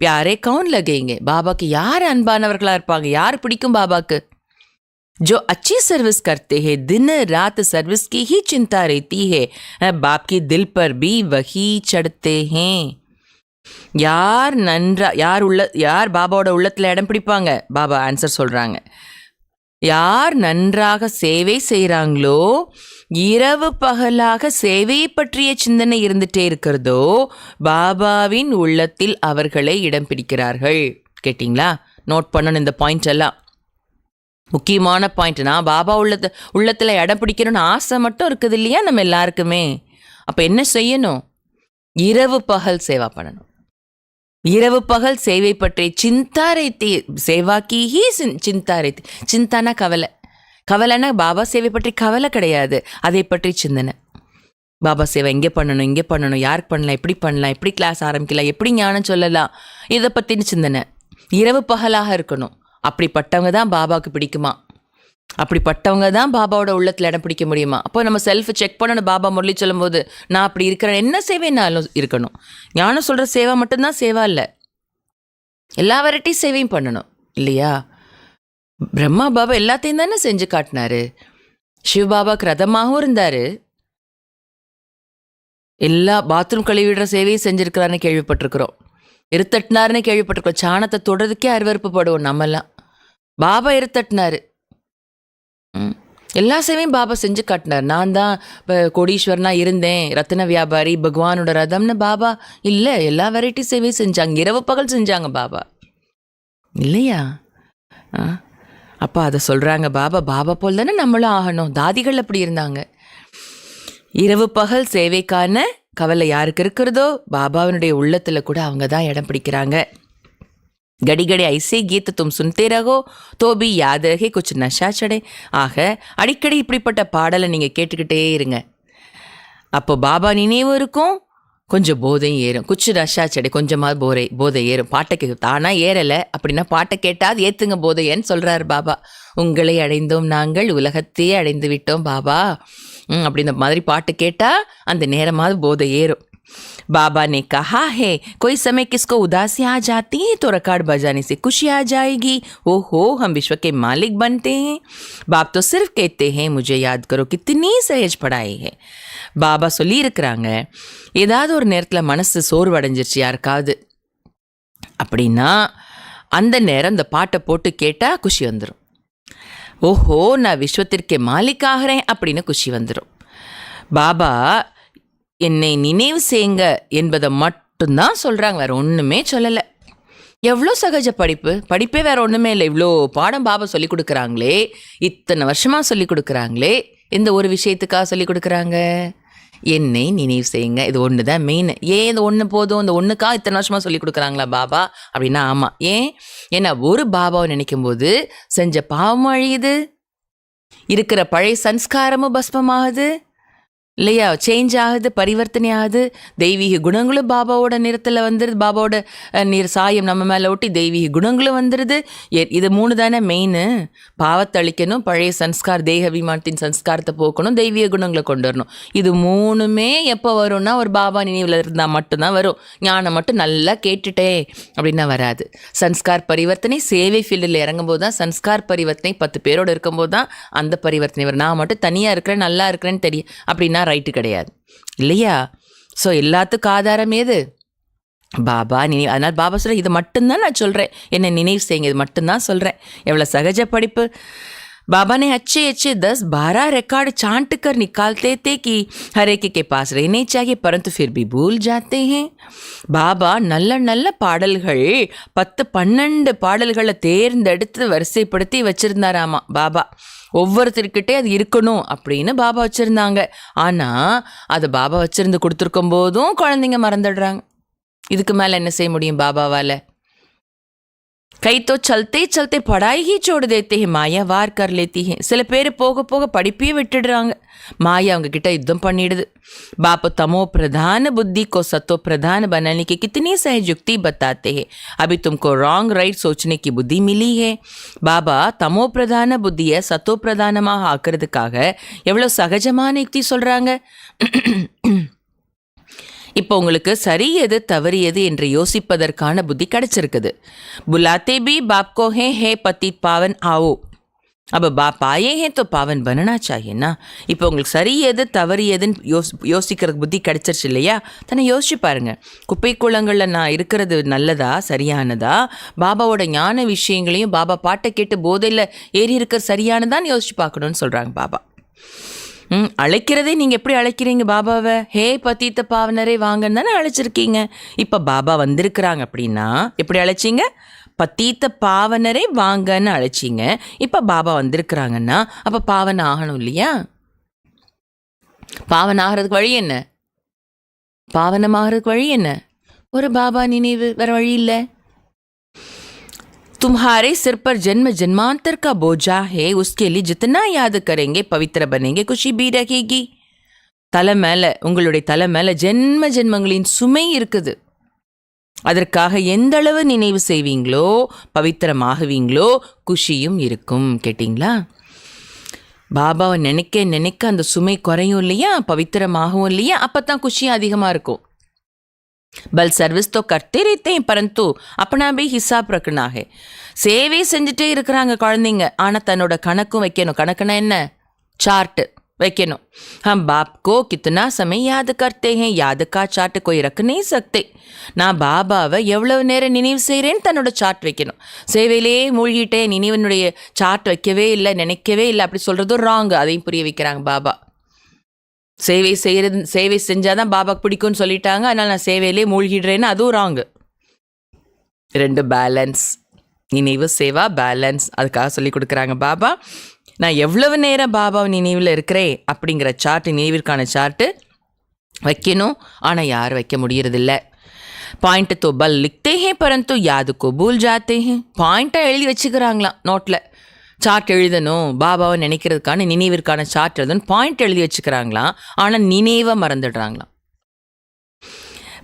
பியாரே கவுன் லகேங்க. பாபாக்கு யார் அன்பானவர்களாக இருப்பாங்க? யார் பிடிக்கும் பாபாக்கு? जो अच्छी सर्विस करते हैं, दिन रात सर्विस की ही चिंता रहती है, बाप की दिल पर भी वही चढ़ते हैं. யார் பாபாவோட உள்ளத்தில் இடம் பிடிப்பாங்க? பாபா ஆன்சர் சொல்கிறாங்க, யார் நன்றாக சேவை செய்கிறாங்களோ, இரவு பகலாக சேவையை பற்றிய சிந்தனை இருந்துகிட்டே இருக்கிறதோ பாபாவின் உள்ளத்தில் அவர்களை இடம் பிடிக்கிறார்கள். கேட்டிங்களா? நோட் பண்ணணும் இந்த பாயிண்ட் எல்லாம், முக்கியமான பாயிண்ட். நான் பாபா உள்ளத்தில் இடம் பிடிக்கணும்னு ஆசை மட்டும் இருக்குது இல்லையா நம்ம எல்லாருக்குமே? அப்போ என்ன செய்யணும்? இரவு பகல் சேவா பண்ணணும். இரவு பகல் சேவை பற்றி சிந்தா ரேத்தி, சேவாக்கி ஹி சிந்தா ரேத்தி. சிந்தானா கவலை, கவலைன்னா பாபா சேவை பற்றி கவலை கிடையாது, அதை பற்றி சிந்தனை. பாபா சேவை இங்கே பண்ணணும், யாருக்கு பண்ணலாம், எப்படி கிளாஸ் ஆரம்பிக்கலாம், எப்படி ஞானம் சொல்லலாம், இதை பற்றின சிந்தனை இரவு பகலாக இருக்கணும். அப்படிப்பட்டவங்க தான் பாபாவுக்கு பிடிக்குமா? அப்படிப்பட்டவங்க தான் பாபாவோட உள்ளத்தில் இடம் பிடிக்க முடியுமா? அப்போ நம்ம செல்ஃப் செக் பண்ணணும். பாபா முரளி சொல்லும் போது நான் அப்படி இருக்கிறேன், என்ன சேவைனாலும் இருக்கணும். ஞானம் சொல்கிற சேவை மட்டும்தான் சேவா இல்லை, எல்லா வெரைட்டியும் சேவையும் பண்ணணும் இல்லையா? பிரம்மா பாபா எல்லாத்தையும் தானே செஞ்சு காட்டினாரு. சிவ பாபாவுக்கு ரதமாகவும் இருந்தார், எல்லா பாத்ரூம் கழுவிடுற சேவையும் செஞ்சுருக்கிறாருன்னு கேள்விப்பட்டிருக்கிறோம். இருத்தட்டினாருன்னு கேள்விப்பட்டிருக்கோம். சாணத்தை தொடுறதுக்கே அருவறுப்புப்படுவோம் நம்மெல்லாம். பாபா இருத்தட்டினாரு. எல்லா சேவையும் பாபா செஞ்சு காட்டினார். நான் தான் இப்போ கோடீஸ்வரனா இருந்தேன், ரத்தின வியாபாரி, பகவானோட ரதம்னு பாபா இல்லை. எல்லா வெரைட்டி சேவையும் செஞ்சாங்க, இரவு பகல் செஞ்சாங்க பாபா, இல்லையா? அப்போ அதை சொல்கிறாங்க பாபா. பாபா போல் தானே நம்மளும் ஆகணும். தாதிகள் அப்படி இருந்தாங்க. இரவு பகல் சேவைக்கான கவலை யாருக்கு இருக்கிறதோ பாபாவினுடைய உள்ளத்தில் கூட அவங்க தான் இடம் பிடிக்கிறாங்க. கடி கடி ஐசே கீத் தும் சுன்தே ரகோ தோபி யாத் ரகே குछ நஷா சடே. ஆக அடிக்கடி இப்படிப்பட்ட பாடலை நீங்கள் கேட்டுக்கிட்டே இருங்க. அப்போ பாபா நினைவும் இருக்கும், கொஞ்சம் போதையும் ஏறும். குச்சு நஷா சடே, கொஞ்சமாக போதை ஏறும். பாட்டை தானாக ஏறலை அப்படின்னா பாட்டை கேட்டால் ஏற்றுங்க போதையன்னு சொல்கிறார் பாபா. உங்களை அடைந்தோம் நாங்கள், உலகத்தையே அடைந்து விட்டோம் பாபா அப்படின்ற மாதிரி பாட்டு கேட்டால் அந்த நேரமாவது போதை ஏறும். बाबा ने कहा है कोई समय किसको उदासी आ जाती है तो रिकॉर्ड बजाने से खुशी आ जाएगी. ओहो, हम विश्व के मालिक बनते हैं. बाप तो सिर्फ कहते हैं मुझे याद करो. कितनी सहज पढ़ाई है. பாபா சொல்லியிருக்கிறாங்க, ஏதாவது ஒரு நேரத்தில் மனசு சோர்வடைஞ்சிருச்சு யாருக்காவது அப்படின்னா அந்த நேரம் இந்த பாட்டை போட்டு கேட்டால் குஷி வந்துடும். ஓஹோ, நான் விஸ்வத்திற்கே மாலிக் ஆகிறேன் அப்படின்னு குஷி வந்துடும். பாபா என்னை நினைவு செய்யுங்க என்பதை மட்டும்தான் சொல்கிறாங்க, வேறு ஒன்றுமே சொல்லலை. எவ்வளோ சகஜ படிப்பே வேறு ஒன்றுமே இல்லை. இவ்வளோ பாடம் பாபா சொல்லி கொடுக்குறாங்களே, இத்தனை வருஷமாக சொல்லி கொடுக்குறாங்களே, இந்த ஒரு விஷயத்துக்காக சொல்லி கொடுக்குறாங்க, என்னை நினைவு செய்யுங்க. இது ஒன்று தான் மெயின். ஏன் இது ஒன்று போதும்? இந்த ஒன்றுக்காக இத்தனை வருஷமாக சொல்லி கொடுக்குறாங்களா பாபா அப்படின்னா ஆமாம். ஏன்னா ஒரு பாபாவை நினைக்கும் போது செஞ்ச பாவமும் அழியுது, இருக்கிற பழைய சன்ஸ்காரமும் பஸ்பமாகுது, இல்லையா? சேஞ்ச் ஆகுது, பரிவர்த்தனை ஆகுது. தெய்வீக குணங்களும் பாபாவோட நிறத்தில் வந்துடுது. பாபாவோட நீர் சாயம் நம்ம மேலே ஒட்டி தெய்வீக குணங்களும் வந்துடுது. இது 3 தானே மெயின். பாவத்தை அழிக்கணும், பழைய சன்ஸ்கார் தேக அபிமானத்தின் சன்ஸ்காரத்தை போக்கணும், தெய்வீக குணங்களை கொண்டு வரணும். இது 3மே எப்போ வரும்னா ஒரு பாபா நினைவில் இருந்தால் மட்டும்தான் வரும். ஞானம் மட்டும் நல்லா கேட்டுட்டே அப்படின்னா வராது. சன்ஸ்கார் பரிவர்த்தனை சேவை ஃபீல்டில் இறங்கும்போது தான், சன்ஸ்கார் பரிவர்த்தனை 10 பேரோடு இருக்கும்போது தான் அந்த பரிவர்த்தனை வரும். நான் மட்டும் தனியாக இருக்கிறேன், நல்லா இருக்கிறேன்னு தெரியும் அப்படின்னா ரைட்டு கிடையாது, இல்லையா? ஸோ எல்லாத்துக்கும் ஆதாரம் ஏது? பாபா நினைவு. அதனால் பாபா சொல்கிறேன், இது மட்டும்தான் நான் சொல்கிறேன், என்னை நினைவு செய்யுங்க, இது மட்டும்தான் சொல்கிறேன். எவ்வளோ சகஜ படிப்பு. बाबा ने अच्छे 10-12 रिकॉर्ड छांट कर निकालते थे कि हर एक के पास रहने चाहिए, परंतु फिर भी भूल जाते हैं. பாபா நல்ல நல்ல பாடல்கள் 10-12 பாடல்களை தேர்ந்தெடுத்து வரிசைப்படுத்தி வச்சுருந்தாராமா பாபா. ஒவ்வொருத்தருக்கிட்டே அது இருக்கணும் அப்படின்னு பாபா வச்சுருந்தாங்க. ஆனால் அது பாபா வச்சுருந்து கொடுத்துருக்கும் போதும் குழந்தைங்க மறந்துடுறாங்க. இதுக்கு மேலே என்ன செய்ய முடியும் பாபாவால்? கை தோ சல்தே சல்தே படாய் ஹி சோடு தேத்தே ஹே, மாயா வார் கர் லேத்தி ஹே. சில பேர் போக போக படிப்பையே விட்டுடுறாங்க, மாயா அவங்க கிட்ட யுத்தம் பண்ணிடுது. बाप तमो प्रधान बुद्धि को सतो प्रधान बनाने की कितनी सहज युक्ति बताते हैं. अभी तुमको रॉन्ग राइट सोचने की बुद्धि मिली है. பாபா தமோ பிரதான புத்தியை சத்தோ பிரதானமாக ஆக்கிறதுக்காக எவ்வளோ சகஜமான யுக்தி சொல்கிறாங்க. இப்போ உங்களுக்கு சரி எது தவறு எது என்று யோசிப்பதற்கான புத்தி கிடைச்சிருக்குது. बुलाते भी बाप को है हे पतित पावन आओ. अब बाप आए हैं तो पावन बनना चाहिए ना. இப்போ உங்களுக்கு சரி எது தவறு எதுன்னு யோசிக்கிறதுக்கு புத்தி கிடைச்சிருச்சு இல்லையா? தானே யோசிச்சு பாருங்க. குப்பை குளங்களில் நான் இருக்கிறது நல்லதா சரியானதா? பாபாவோட ஞான விஷயங்களையும் பாபா பாட்டை கேட்டு போதையில் ஏறி இருக்கிற சரியானதான்னு யோசிச்சு பார்க்கணுன்னு சொல்கிறாங்க பாபா. அழைக்கிறதே நீங்கள் எப்படி அழைக்கிறீங்க பாபாவை? ஹே பத்தித்த பாவனரே வாங்கன்னு தானே அழைச்சிருக்கீங்க. இப்போ பாபா வந்திருக்கிறாங்க அப்படின்னா எப்படி அழைச்சிங்க? பத்தீத்த பாவனரே வாங்கன்னு அழைச்சிங்க. இப்போ பாபா வந்திருக்கிறாங்கன்னா அப்போ பாவன் ஆகணும் இல்லையா? பாவன் ஆகிறதுக்கு வழி என்ன? பாவனமாகிறதுக்கு வழி என்ன? ஒரு பாபா நினைவு, வேறு வழி இல்லை. तुम्हारे सिर पर जन्म जन्मांतर का बोझा है, उसके लिए जितना याद करेंगे पवित्र बनेंगे, खुशी भी रहेगी. தலை மேலே, உங்களுடைய தலை மேலே ஜென்ம ஜென்மங்களின் சுமை இருக்குது. அதற்காக எந்த அளவு நினைவு செய்வீங்களோ பவித்திரமாகுவீங்களோ குஷியும் இருக்கும். கேட்டிங்களா? பாபாவை நினைக்க நினைக்க அந்த சுமை குறையும் இல்லையா, பவித்திரமாகவும் இல்லையா, அப்போ தான் குஷியும் அதிகமாக இருக்கும். பல் சர்வீஸ் தோ கர்த்தே ரேத்தே பரந்து அப்பனா பி ஹிசாப் ரக்கனா ஹே. சேவை செஞ்சுட்டே இருக்கிறாங்க குழந்தைங்க, ஆனால் தன்னோட கணக்கும் வைக்கணும். கணக்குனா என்ன? சார்ட்டு. வைக்கணும். हम बाप को कितना समय याद करते हैं, याद का चार्ट कोई रख नहीं सकते. நான் பாபாவை எவ்வளவு நேரம் நினைவு செய்கிறேன்னு தன்னோட சார்ட் வைக்கணும். சேவையிலேயே மூழ்கிட்டேன், நினைவனுடைய சார்ட் வைக்கவே இல்லை, நினைக்கவே இல்லை, அப்படி சொல்கிறதும் ராங். அதையும் புரிய வைக்கிறாங்க பாபா. சேவை செஞ்சாதான் பாபாக்கு பிடிக்கும்னு சொல்லிட்டாங்க, அதனால் நான் சேவையிலே மூழ்கிடுறேன்னு அதுவும் ராங்கு. 2 பேலன்ஸ், நினைவு சேவா பேலன்ஸ், அதுக்காக சொல்லி கொடுக்குறாங்க பாபா. நான் எவ்வளவு நேரம் பாபாவை நினைவில் இருக்கிறேன் அப்படிங்கிற சார்ட்டு, நினைவிற்கான சார்ட்டு வைக்கணும். ஆனால் யார் வைக்க முடியறதில்ல. பாயிண்ட் तो बल लिखते हैं परंतु याद को भूल जाते हैं. பாயிண்ட்டாக எழுதி வச்சுக்கிறாங்களாம் நோட்டில். சார்ட் எழுதணும், பாபாவை நினைக்கிறதுக்கான நினைவிற்கான சார்ட் எழுதணும், பாயிண்ட் எழுதி வச்சுக்கிறாங்களாம். ஆனால் நினைவை மறந்துடுறாங்களாம்.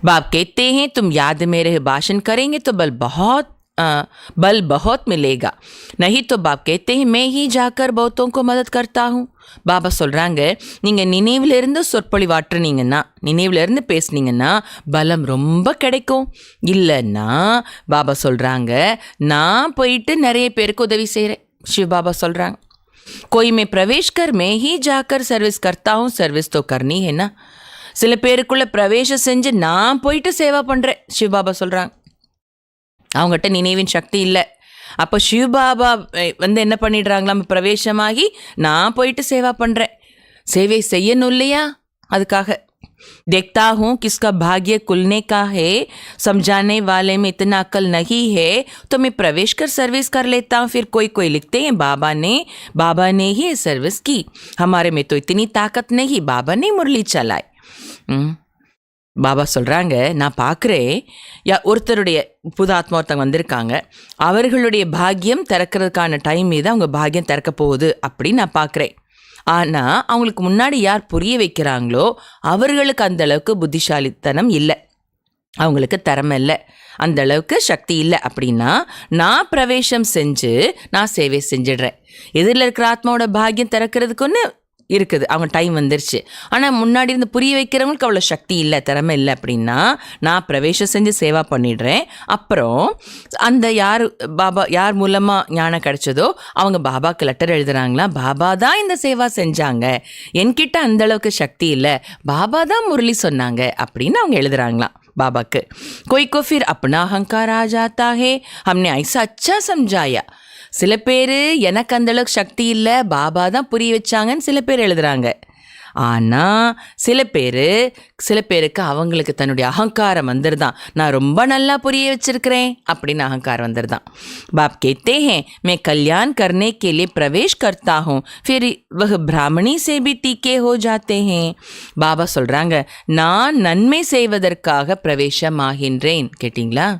बाप कहते हैं तुम याद में रहे भाषण करेंगे तो बल बहुत मिलेगा, नहीं तो बाप कहते हैं मैं ही जाकर बहुतों को मदद करता हूँ. பாபா சொல்கிறாங்க, நீங்கள் நினைவிலிருந்து சொற்பொழிவாற்றுனீங்கன்னா, நினைவிலிருந்து பேசுனீங்கன்னா பலம் ரொம்ப கிடைக்கும். இல்லைன்னா பாபா சொல்கிறாங்க, நான் போயிட்டு நிறைய பேருக்கு உதவி செய்கிறேன். शिव बाबा சொல்கிறாங்க, कोई में प्रवेश कर मैं ही जाकर सर्विस करता हूँ, सर्विस तो करनी है ना. சில பேருக்குள்ளே பிரவேசம் செஞ்சு நான் போயிட்டு சேவா பண்ணுறேன், சிவபாபா சொல்கிறாங்க. அவங்ககிட்ட நினைவின் சக்தி இல்லை. அப்போ சிவபாபா என்ன பண்ணிடுறாங்களாம், பிரவேசமாகி நான் போயிட்டு சேவா பண்ணுறேன். சேவை செய்யணும் இல்லையா, அதுக்காக. देखता हूँ किसका भाग्य खुलने का है, समझाने वाले में इतना अक्ल नहीं है तो मैं प्रवेश कर सर्विस कर लेता हूँ. फिर कोई लिखते हैं बाबा ने ही सर्विस की, हमारे में तो इतनी ताकत नहीं, बाबा ने मुरली चलाई. பாபா சொல்கிறாங்க, நான் பார்க்குறேன், ஒருத்தருடைய புது ஆத்மா ஒருத்தவங்க வந்திருக்காங்க, அவர்களுடைய பாக்கியம் திறக்கிறதுக்கான டைம் மீது அவங்க பாக்கியம் திறக்க போகுது அப்படின்னு நான் பார்க்குறேன். ஆனால் அவங்களுக்கு முன்னாடி யார் புரிய வைக்கிறாங்களோ அவர்களுக்கு அந்தளவுக்கு புத்திசாலித்தனம் இல்லை, அவங்களுக்கு திறமை இல்லை, அந்தளவுக்கு சக்தி இல்லை. அப்படின்னா நான் பிரவேசம் செஞ்சு நான் சேவை செஞ்சிடுறேன். எதிரில் இருக்கிற ஆத்மாவோட பாக்கியம் திறக்கிறதுக்குன்னு இருக்குது, அவங்க டைம் வந்துருச்சு. ஆனால் முன்னாடி இருந்து புரிய வைக்கிறவங்களுக்கு அவ்வளோ சக்தி இல்லை, திறமை இல்லை. அப்படின்னா நான் பிரவேசம் செஞ்சு சேவா பண்ணிடுறேன். அப்புறம் அந்த யார் மூலமாக ஞானம் கிடைச்சதோ அவங்க பாபாவுக்கு லெட்டர் எழுதுகிறாங்களா, பாபா தான் இந்த சேவா செஞ்சாங்க, என்கிட்ட அந்தளவுக்கு சக்தி இல்லை, பாபா தான் முரளி சொன்னாங்க அப்படின்னு அவங்க எழுதுகிறாங்களாம் பாபாக்கு. कोई को फिर अपना अहंकार आ जाता है, हमने ऐसा अच्छा समझाया. சில பேர் எனக்கு அந்தளவுக்கு சக்தி இல்லை, பாபா தான் புரிய வச்சாங்கன்னு சில பேர் எழுதுகிறாங்க. ஆனால் சில பேருக்கு அவங்களுக்கு தன்னுடைய அகங்காரம் வந்துருதான், நான் ரொம்ப நல்லா புரிய வச்சிருக்கிறேன் அப்படின்னு அகங்காரம் வந்துருதான். பாப் कहते हैं मैं कल्याण करने के लिए प्रवेश करता हूँ, फिर वह ब्राह्मणी से भी तीखे हो जाते हैं. பாபா சொல்கிறாங்க, நான் நன்மை செய்வதற்காக பிரவேசமாகின்றேன். கேட்டிங்களா?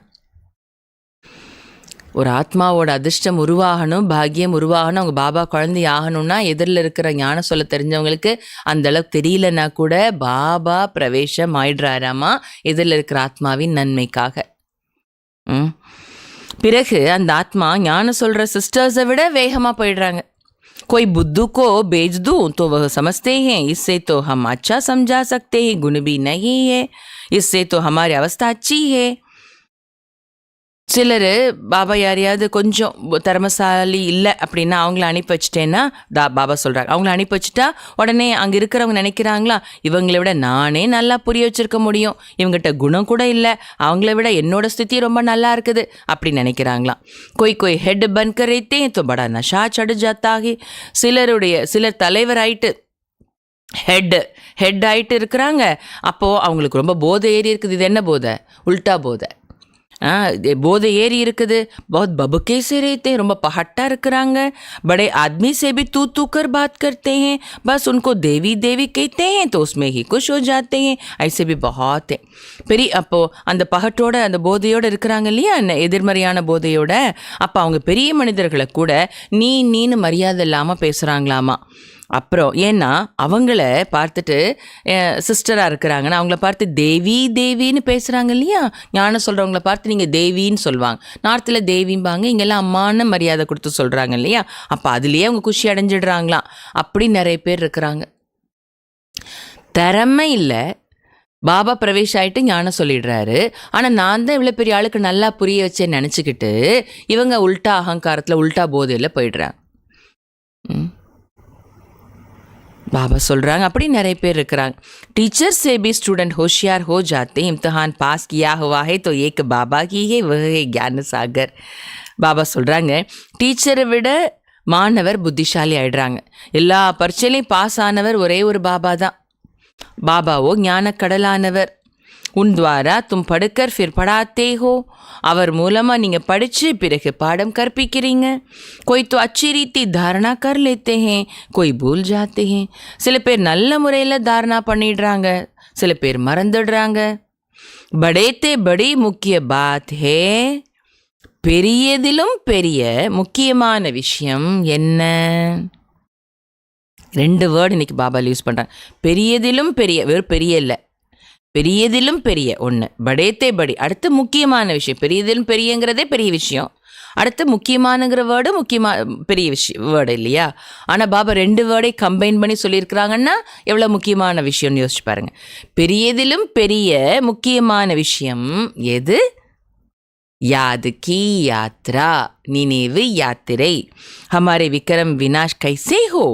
ஒரு ஆத்மாவோட அதிர்ஷ்டம் உருவாகணும், பாக்கியம் உருவாகணும், அவங்க பாபா குழந்தை ஆகணும்னா எதிரில் இருக்கிற ஞானம் சொல்ல தெரிஞ்சவங்களுக்கு அந்த அளவுக்கு தெரியலன்னா கூட பாபா பிரவேசம் ஆயிடுறாராமா எதிரில் இருக்கிற ஆத்மாவின் நன்மைக்காக. பிறகு அந்த ஆத்மா ஞானம் சொல்கிற சிஸ்டர்ஸை விட வேகமாக போயிடுறாங்க. कोई बुद्धू को बेच दूँ तो वह समझते हैं इससे तो हम अच्छा समझा सकते हैं, गुण भी नहीं है, इससे तो हमारी अवस्था अच्छी है. சிலர் பாபா யாரையாவது கொஞ்சம் திறமசாலி இல்லை அப்படின்னா அவங்கள அனுப்பி வச்சுட்டேன்னா பாபா சொல்கிறாங்க, அவங்கள அனுப்பி வச்சுட்டா உடனே அங்கே இருக்கிறவங்க நினைக்கிறாங்களா, இவங்களை விட நானே நல்லா புரிய வச்சுருக்க முடியும், இவங்ககிட்ட குணம் கூட இல்லை, அவங்கள விட என்னோட ஸ்திதி ரொம்ப நல்லா இருக்குது அப்படின்னு நினைக்கிறாங்களாம். कोई ஹெட் बनकर रहते हैं तो बड़ा नशा चढ़ जाता है. சிலர் தலைவர் ஆயிட்டு ஹெட் ஆகிட்டு இருக்கிறாங்க, அப்போது அவங்களுக்கு ரொம்ப போதை ஏறி இருக்குது. இது என்ன போதை? உல்டா போதை. போதை ஏறி இருக்குது. बहुत बबके से रहते हैं, ரொம்ப பகட்டா இருக்கிறாங்க. बड़े आदमी से भी तू तू कर बात करते हैं, बस उनको देवी देवी कहते हैं तो उसमें ही खुश हो जाते हैं. ऐसे भी बहुत है. பெரிய அப்போ அந்த பகட்டோட அந்த போதையோடு இருக்கிறாங்க இல்லையா, எதிர்மறையான போதையோட, அப்போ அவங்க பெரிய மனிதர்களை கூட நீன்னு மரியாதை இல்லாமல் பேசுகிறாங்களாமா. அப்புறம் ஏன்னா அவங்கள பார்த்துட்டு சிஸ்டராக இருக்கிறாங்கன்னா அவங்கள பார்த்து தேவின்னு பேசுகிறாங்க இல்லையா, ஞானம் சொல்கிறவங்கள பார்த்து நீங்கள் தேவின்னு சொல்லுவாங்க. நார்த்தில் தேவிம்பாங்க, இங்கெல்லாம் அம்மான்னு மரியாதை கொடுத்து சொல்கிறாங்க இல்லையா, அப்போ அதுலேயே அவங்க குஷி அடைஞ்சிடுறாங்களாம். அப்படி நிறைய பேர் இருக்கிறாங்க. திறமை இல்லை, பாபா பிரவேஷ் ஆகிட்டு ஞானம் சொல்லிடுறாரு, ஆனால் நான் தான் இவ்வளோ பெரிய ஆளுக்கு நல்லா புரிய வச்சேன்னு நினச்சிக்கிட்டு இவங்க உல்ட்டா அகங்காரத்தில் உல்ட்டா போதையில் போயிடுறாங்க. பாபா சொல்கிறாங்க அப்படி நிறைய பேர் இருக்கிறாங்க. टीचर से भी स्टूडेंट होशियार हो जाते हैं. इम्तिहान पास किया हुआ है तो एक बाबा की है, वह है ज्ञान सागर. பாபா சொல்கிறாங்க டீச்சரை விட மாணவர் புத்திசாலி ஆயிடுறாங்க. எல்லா பரீட்சையிலையும் பாஸ் ஆனவர் ஒரே ஒரு பாபா தான். பாபாவோ ஞான கடலானவர். உன் துவாரா தும் படுக்கர் ஃபிர் படாத்தே ஹோ. அவர் மூலமாக நீங்கள் படித்து பிறகு பாடம் கற்பிக்கிறீங்க. கோய் தோ அச்சி ரீதி தாரணா கர் லேத்தே ஹே, கோய் பூல் ஜாத்தே ஹே. சில பேர் நல்ல முறையில் தாரணா பண்ணிடுறாங்க, சில பேர் மறந்துடுறாங்க. படேத்தே படி முக்கிய பாத் ஹே. பெரியதிலும் பெரிய முக்கியமான விஷயம் என்ன? 2 வேர்டு இன்னைக்கு பாபாவில் யூஸ் பண்ணுறாங்க. பெரியதிலும் பெரிய, வெறும் பெரிய இல்லை, பெரியதிலும் பெரிய ஒன்று. படேத்தே படி, அடுத்து முக்கியமான விஷயம். பெரியதிலும் பெரியங்கிறதே பெரிய விஷயம், அடுத்து முக்கியமானங்கிற வேர்டு பெரிய விஷயம் வேர்டு இல்லையா? ஆனால் பாபா 2 வேர்டை கம்பைன் பண்ணி சொல்லியிருக்கிறாங்கன்னா எவ்வளோ முக்கியமான விஷயம்னு யோசிச்சு பாருங்கள். பெரியதிலும் பெரிய முக்கியமான விஷயம் எது? याद की यात्रा, நினைவு யாத்திரை. हमारे विक्रम विनाश कैसे हो.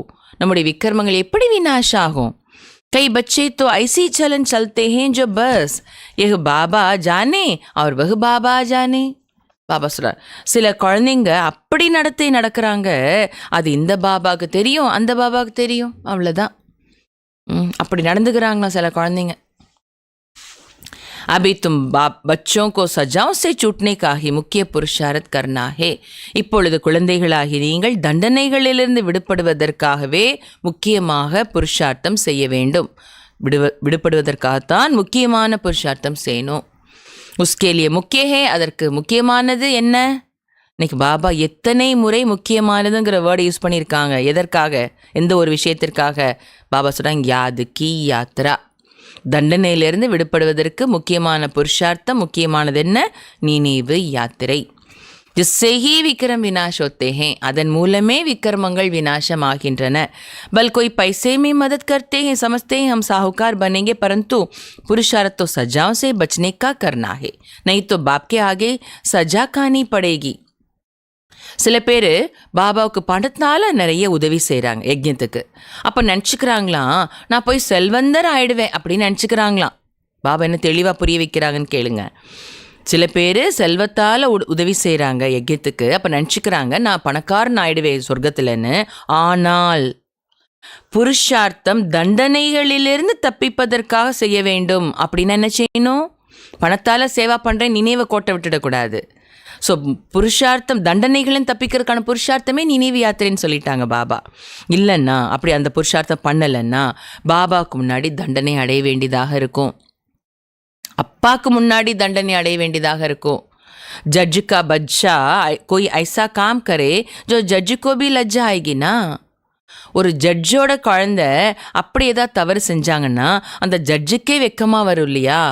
நம்முடைய விக்ரமங்கள் எப்படி வினாஷ் ஆகும்? कई बच्चे तो ऐसी चलन चलते हैं जो बस यह बाबा जाने और वह बाबा जाने. பாபா சொல்கிறார், சில குழந்தைங்க அப்படி நடக்கிறாங்க, அது இந்த பாபாவுக்கு தெரியும் அந்த பாபாவுக்கு தெரியும், அவ்வளோதான். அப்படி நடந்துக்கிறாங்களா சில குழந்தைங்க. अभी तुम बच्चों को सजाओं से छूटने का ही मुख्य पुरुषार्थ करना है. இப்பொழுது குழந்தைகளாகி நீங்கள் தண்டனைகளிலிருந்து விடுபடுவதற்காகவே முக்கியமாக புருஷார்த்தம் செய்ய வேண்டும். விடுபடுவதற்காகத்தான் முக்கியமான புருஷார்த்தம் செய்யணும். उसके लिए मुख्य है, அதற்கு முக்கியமானது என்ன? இன்னைக்கு பாபா எத்தனை முறை முக்கியமானதுங்கிற வேர்டு யூஸ் பண்ணியிருக்காங்க. எதற்காக? எந்த ஒரு விஷயத்திற்காக? பாபா சொல்கிறாங்க யாது கி யாத்ரா. தண்டனையிலிருந்து விடுபடுவதற்கு முக்கியமான புருஷார்த்தம், முக்கியமானது என்ன? நினைவு யாத்திரை. जिससे ही विक्रम विनाश होते हैं, அதன் மூலமே விக்ரமங்கள் விநாசமாகின்றன. बल कोई पैसे में मदद करते हैं, समझते हैं हम साहूकार बनेंगे, परंतु पुरुषार्थ तो सजाओं से बचने का करना है, नहीं तो बाप के आगे सजा खानी पड़ेगी. சில பேர் பாபாவுக்கு பணத்தினால நிறைய உதவி செய்கிறாங்க யஜ்ஞத்துக்கு. அப்போ நினச்சிக்கிறாங்களாம் நான் போய் செல்வந்தர் ஆயிடுவேன் அப்படின்னு நினச்சிக்கிறாங்களாம். பாபா என்ன தெளிவாக புரிய வைக்கிறாங்கன்னு கேளுங்க. சில பேர் செல்வத்தால் உதவி செய்கிறாங்க யஜ்ஞத்துக்கு, அப்போ நினச்சிக்கிறாங்க நான் பணக்காரன் ஆயிடுவேன் சொர்க்கத்தில்னு. ஆனால் புருஷார்த்தம் தண்டனைகளிலிருந்து தப்பிப்பதற்காக செய்ய வேண்டும். அப்படின்னு என்ன செய்யணும்? பணத்தால் சேவா பண்ணுறேன் நினைவை கோட்டை விட்டுடக்கூடாது. ஸோ புருஷார்த்தம் தண்டனைகளும் தப்பிக்கிறதுக்கான புருஷார்த்தமே நினைவு யாத்திரைன்னு சொல்லிட்டாங்க பாபா. இல்லைன்னா அப்படி அந்த புருஷார்த்தம் பண்ணலைன்னா பாபாவுக்கு முன்னாடி தண்டனை அடைய வேண்டியதாக இருக்கும், அப்பாவுக்கு முன்னாடி தண்டனை அடைய வேண்டியதாக இருக்கும். जज का बच्चा कोई ऐसा काम करे जो जज को भी लज्जा आएगी ना. ஒரு ஜட்ஜோட குழந்தை அப்படி ஏதாவது தவறு செஞ்சாங்கன்னா அந்த ஜட்ஜுக்கே வெக்கமாக வரும் இல்லையா?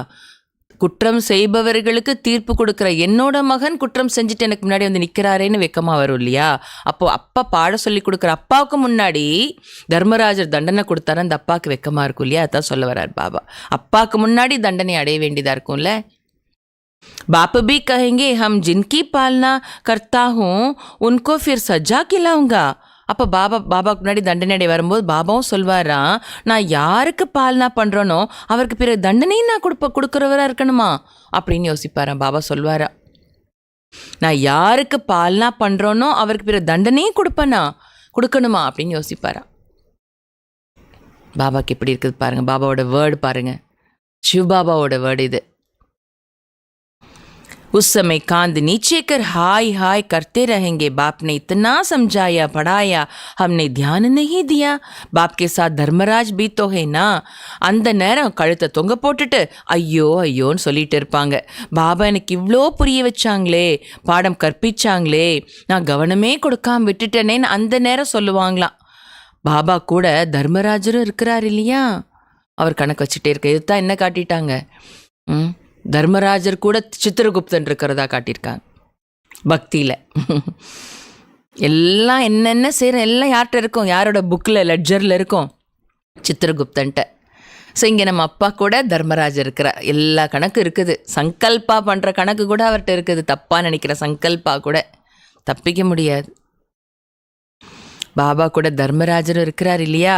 குற்றம் செய்பவர்களுக்கு தீர்ப்பு கொடுக்குற என்னோட மகன் குற்றம் செஞ்சுட்டு எனக்கு முன்னாடி வந்து நிற்கிறாரேன்னு வெக்கமாக வரும் இல்லையா? அப்போது அப்பா பாட சொல்லி கொடுக்குற அப்பாவுக்கு முன்னாடி தர்மராஜர் தண்டனை கொடுத்தாரு, அந்த அப்பாவுக்கு வெக்கமாக இருக்கும் இல்லையா? அதான் சொல்ல வர்றார் பாபா. அப்பாவுக்கு முன்னாடி தண்டனை அடைய வேண்டியதாக இருக்கும்ல. बाप भी कहेंगे हम जिनकी पालना करता हूँ उनको फिर सजा खिलाऊंगा. அப்போ பாபாவுக்கு முன்னாடி தண்டனை அடைய வரும்போது பாபாவும் சொல்வாரா, நான் யாருக்கு பாலனா பண்ணுறனோ அவருக்கு பிறகு தண்டனையும் நான் கொடுக்குறவராக இருக்கணுமா அப்படின்னு யோசிப்பாரான். பாபா சொல்வாரா, நான் யாருக்கு பாலனா பண்ணுறனோ அவருக்கு பிறகு தண்டனையும் கொடுக்கணுமா அப்படின்னு யோசிப்பாரா. பாபாவுக்கு எப்படி இருக்குது பாருங்கள், பாபாவோட வேர்டு பாருங்கள், சிவ் பாபாவோட வேர்டு இது. उस समय कांद नीचे कर हाय हाय करते रहेंगे. बाप ने इतना समझाया पढ़ाया, हमने ध्यान नहीं दिया. बाप के साथ धर्मराज भी तो है ना. அந்த நேரம் கழுத்தை தொங்க போட்டுட்டு ஐயோ ஐயோன்னு சொல்லிட்டு இருப்பாங்க. பாபா எனக்கு இவ்வளோ புரிய வச்சாங்களே, பாடம் கற்பிச்சாங்களே, நான் கவனமே கொடுக்காம விட்டுட்டேனேன்னு அந்த நேரம் சொல்லுவாங்களாம். பாபா கூட தர்மராஜரும் இருக்கிறார் இல்லையா? அவர் கணக்கு வச்சுட்டே இருக்க. இதுதான் என்ன காட்டிட்டாங்க, தர்மராஜர் கூட சித்திரகுப்தன் இருக்கிறதா காட்டியிருக்காங்க பக்தியில். எல்லாம் என்னென்ன செய்கிற எல்லாம் யார்கிட்ட இருக்கும், யாரோட புக்கில் லெட்ஜரில் இருக்கும், சித்திரகுப்தன்ட்ட. ஸோ இங்கே நம்ம அப்பா கூட தர்மராஜர் இருக்கிற எல்லா கணக்கு இருக்குது. சங்கல்பா பண்ணுற கணக்கு கூட அவர்கிட்ட இருக்குது. தப்பாக நினைக்கிற சங்கல்பா கூட தப்பிக்க முடியாது. பாபா கூட தர்மராஜரும் இருக்கிறார் இல்லையா,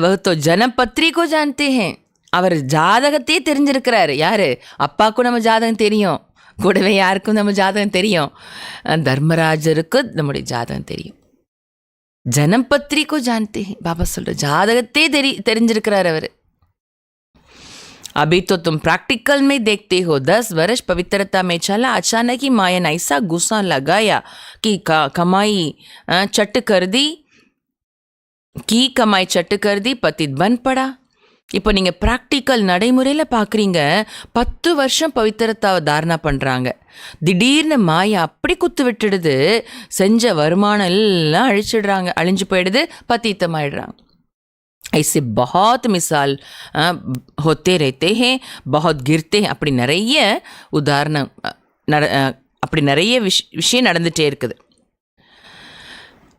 வகுத்தோ ஜனபத்ரிக்கோ ஜான்தே ஹே, அவர் ஜாதகத்தையே தெரிஞ்சிருக்கிறாரு. யாரு? அப்பாவுக்கும் நம்ம ஜாதகம் தெரியும், கூடவே யாருக்கும் நம்ம ஜாதகம் தெரியும், தர்மராஜருக்கு நம்முடைய ஜாதகம் தெரியும். ஜனபத்ரிக்கோ ஜான்தே ஹே, பாபா சொல்ற ஜாதகத்தையே தெரிஞ்சிருக்கிறார் அவர். अभी तो तुम प्रैक्टिकल में देखते हो, 10 वर्ष पवित्रता में चला, अचानक ही माया ने ऐसा गुस्सा लगाया कि कमाई चट कर दी, कमाई चट कर दी, पतित बन पड़ा. இப்போ நீங்கள் ப்ராக்டிக்கல் நடைமுறையில் பார்க்குறீங்க. 10 வருஷம் பவித்திரத்தாவை தாரணா பண்ணுறாங்க. திடீர்னு மாயா அப்படி குத்து விட்டுடுது, செஞ்ச வருமானம் எல்லாம் அழிஞ்சு போயிடுது, பத்தித்தமாயிடுறாங்க. ऐसे बहुत मिसाल होते रहते हैं, बहुत गिरते हैं. அப்படி நிறைய உதாரணம், அப்படி நிறைய விஷயம் நடந்துகிட்டே இருக்குது.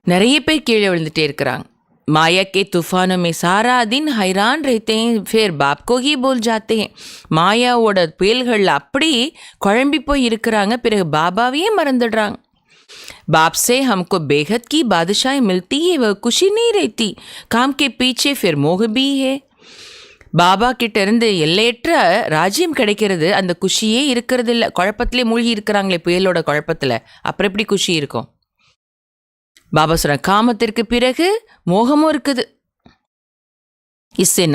நிறைய பேர் கீழே விழுந்துட்டே இருக்கிறாங்க. माया के तूफानों में सारा दिन हैरान रहते हैं, फिर बाप को ही बोल जाते हैं. மாயாவோட புயல்களில் அப்படி குழம்பி போய் இருக்கிறாங்க, பிறகு பாபாவையே மறந்துடுறாங்க. बाप से हमको बेहद की बादशाही मिलती है, वह खुशी नहीं रहती, काम के पीछे फिर मोह भी है. பாபா கிட்ட இருந்து எல்லையற்ற ராஜ்யம் கிடைக்கிறது, அந்த குஷியே இருக்கிறது இல்லை. குழப்பத்திலே மூழ்கி இருக்கிறாங்களே, புயலோட குழப்பத்தில், அப்புறம் எப்படி குஷி இருக்கும்? பாபா சொல்ற காமத்திற்கு பிறகு மோகமும் இருக்குது. इसमें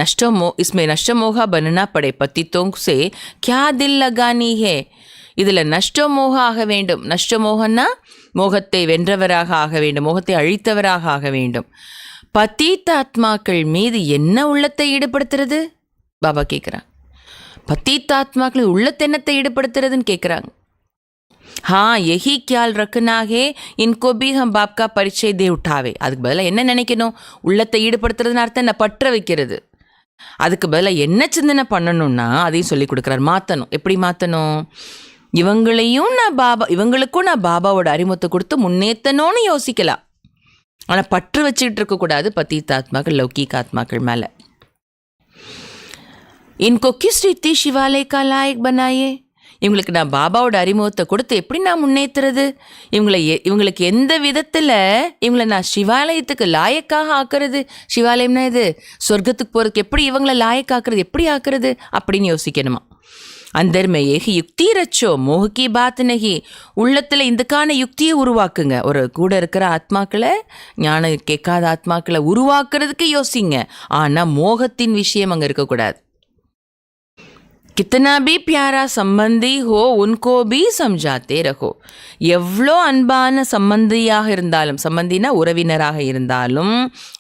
नष्ट मोहा बनना पड़े, पतितों से क्या दिल लगानी है. இதில் நஷ்டமோக ஆக வேண்டும். நஷ்டமோகன்னா மோகத்தை வென்றவராக ஆக வேண்டும், மோகத்தை அழித்தவராக ஆக வேண்டும். பத்தீத்த ஆத்மாக்கள் மீது என்ன உள்ளத்தை ஈடுபடுத்துறது? பாபா கேட்குறாங்க. பத்தீத்த ஆத்மாக்கள் உள்ளத்தை என்னத்தை ஈடுபடுத்துறதுன்னு கேட்குறாங்க. हाँ यही ख्याल रखना है, इनको भी हम बाप का परिचय दे उठावे. அதுக்கு பதிலாக என்ன நினைக்கணும்? உள்ளத்தை ஈடுபடுத்துறதுன்னு அர்த்தம் என்ன? பற்ற வைக்கிறது. அதுக்கு பதிலாக என்ன சிந்தனை பண்ணணும்னா அதையும் சொல்லி கொடுக்குறாரு. மாற்றணும். எப்படி மாற்றணும்? இவங்களுக்கும் நான் பாபாவோட அறிமுகத்தை கொடுத்து முன்னேற்றணும்னு யோசிக்கலாம். ஆனால் பற்று வச்சுக்கிட்டு இருக்கக்கூடாது பத்தீத்த ஆத்மாக்கள், லௌகிக ஆத்மாக்கள் மேலே. இன்கோ கிஸ் ரீதி சிவாலய கா லாயக் பனாயே. இவங்களுக்கு நான் பாபாவோட அறிமுகத்தை கொடுத்து எப்படி நான் முன்னேற்றுறது? இவங்களுக்கு எந்த விதத்தில் இவங்களை நான் சிவாலயத்துக்கு லாயக்காக ஆக்குறது? சிவாலயம்னா இது சொர்க்கத்துக்கு போகிறதுக்கு எப்படி இவங்களை லாயக்காக்குறது, எப்படி ஆக்குறது அப்படின்னு யோசிக்கணுமா? अंदर में एक युक्ति रचो, मोह की बात नहीं. உள்ளத்தில் இதுக்கான யுக்தியை உருவாக்குங்க. ஒரு கூட இருக்கிற ஆத்மாக்களை, ஞானம் கேட்காத ஆத்மாக்களை உருவாக்குறதுக்கு யோசிங்க. ஆனால் மோகத்தின் விஷயம் அங்கே இருக்கக்கூடாது. कितना भी प्यारा संबंधी हो उनको भी समझाते रहो. எவ்வளோ அன்பான சம்பந்தியாக இருந்தாலும், சம்பந்தினா உறவினராக இருந்தாலும்,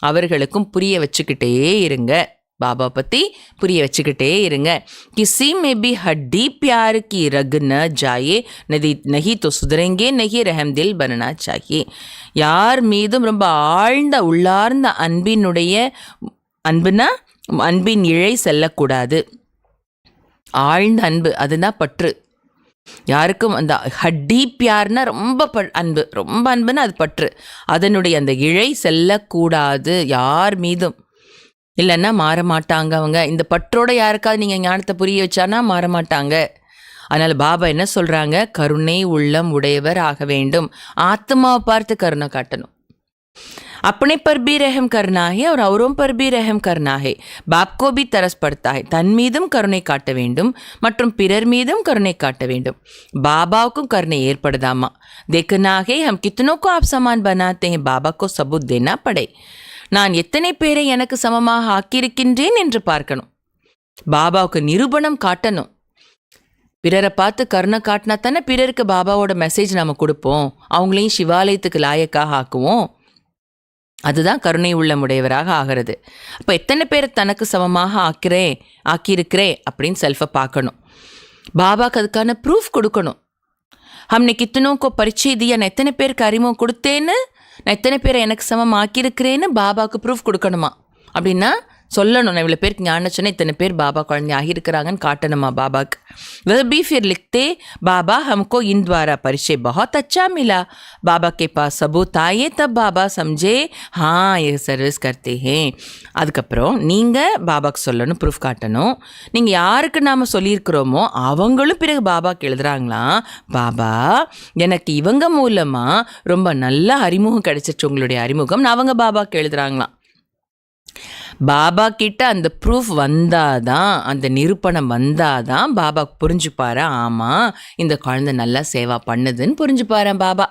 அவர்களுக்கும் புரிய வச்சுக்கிட்டே இருங்க. பாபா பற்றி புரிய வச்சுக்கிட்டே இருங்க. किसी में भी हड्डी प्यार की रग न जाए, नहीं तो सुधरेंगे नहीं, रहम दिल बनना चाहिए. யார் மீதும் ரொம்ப ஆழ்ந்த உள்ளார்ந்த அன்பின் இழை செல்லக்கூடாது. ஆழ்ந்த அன்பு, அதுதான் பற்று. யாருக்கும் அந்த ஹட்டி பியார்னா ரொம்ப அன்பு, ரொம்ப அன்புன்னா அது பற்று. அதனுடைய அந்த இழை செல்லக்கூடாது யார் மீதும். இல்லைன்னா மாற மாட்டாங்க அவங்க. இந்த பற்றோட யாருக்காவது நீங்கள் ஞானத்தை புரிய வச்சானா மாற மாட்டாங்க. அதனால் பாபா என்ன சொல்கிறாங்க? கருணை உள்ளம் உடையவர் ஆக வேண்டும். ஆத்மாவை பார்த்து கருணை காட்டணும். अपने पर भी रहम करना है और औरों पर भी रहम करना है. बाप को भी तरस पड़ता है. தன் மீதும் கருணை காட்ட வேண்டும் மற்றும் பிறர் மீதும் கருணை காட்ட வேண்டும். பாபாவுக்கும் கருணை ஏற்படுதாமா. देखना है हम कितनों को आप समान बनाते हैं, बाबा को सबूत देना पड़े. நான் எத்தனை பேரை எனக்கு சமமாக ஆக்கியிருக்கின்றேன் என்று பார்க்கணும். பாபாவுக்கு நிரூபணம் காட்டணும். பிறரை பார்த்து கருணை காட்டினா தானே பிறருக்கு பாபாவோட மெசேஜ் நம்ம கொடுப்போம், அவங்களையும் சிவாலயத்துக்கு லாயக்காக ஆக்குவோம். அதுதான் கருணை உள்ளமுடையவராக ஆகிறது. அப்போ எத்தனை பேரை தனக்கு சமமாக ஆக்கியிருக்கிறேன் அப்படின்னு செல்ஃபை பார்க்கணும். பாபாவுக்கு அதுக்கான ப்ரூஃப் கொடுக்கணும். हमने कितनों को परिचय दिया, நான் எத்தனை பேருக்கு அறிமுகம் கொடுத்தேன்னு, நான் எத்தனை பேரை எனக்கு சமம் ஆக்கியிருக்கிறேன்னு பாபாவுக்கு ப்ரூஃப் கொடுக்கணுமா. அப்படின்னா சொல்லணும். நான் இவ்வளோ பேருக்கு ஞானம் சொன்னேன், இத்தனை பேர் பாபா குழந்தை ஆகியிருக்கிறாங்கன்னு காட்டணுமா பாபாக்கு. वह भी फिर लिखते बाबा हमको इन द्वारा परिचय बहुत अच्छा मिला, बाबा के पास सबूत आए तब बाबा समझे हाँ ये सर्विस करते हैं. அதுக்கப்புறம் நீங்கள் பாபாக்கு சொல்லணும், ப்ரூஃப் காட்டணும். நீங்கள் யாருக்கு நாம் சொல்லியிருக்கிறோமோ அவங்களும் பிறகு பாபாக்கு எழுதுகிறாங்களாம், பாபா எனக்கு இவங்க மூலமாக ரொம்ப நல்ல அறிமுகம் கிடைச்சிச்சு, உங்களுடைய அறிமுகம். அவங்க பாபாக்கு எழுதுகிறாங்களாம். பாபா கிட்ட அந்த ப்ரூஃப் வந்தாதான், அந்த நிரூபணம் வந்தாதான் பாபா புரிஞ்சுப்பாரா, ஆமாம் இந்த குழந்தை நல்லா சேவா பண்ணுதுன்னு புரிஞ்சுப்பாரா பாபா.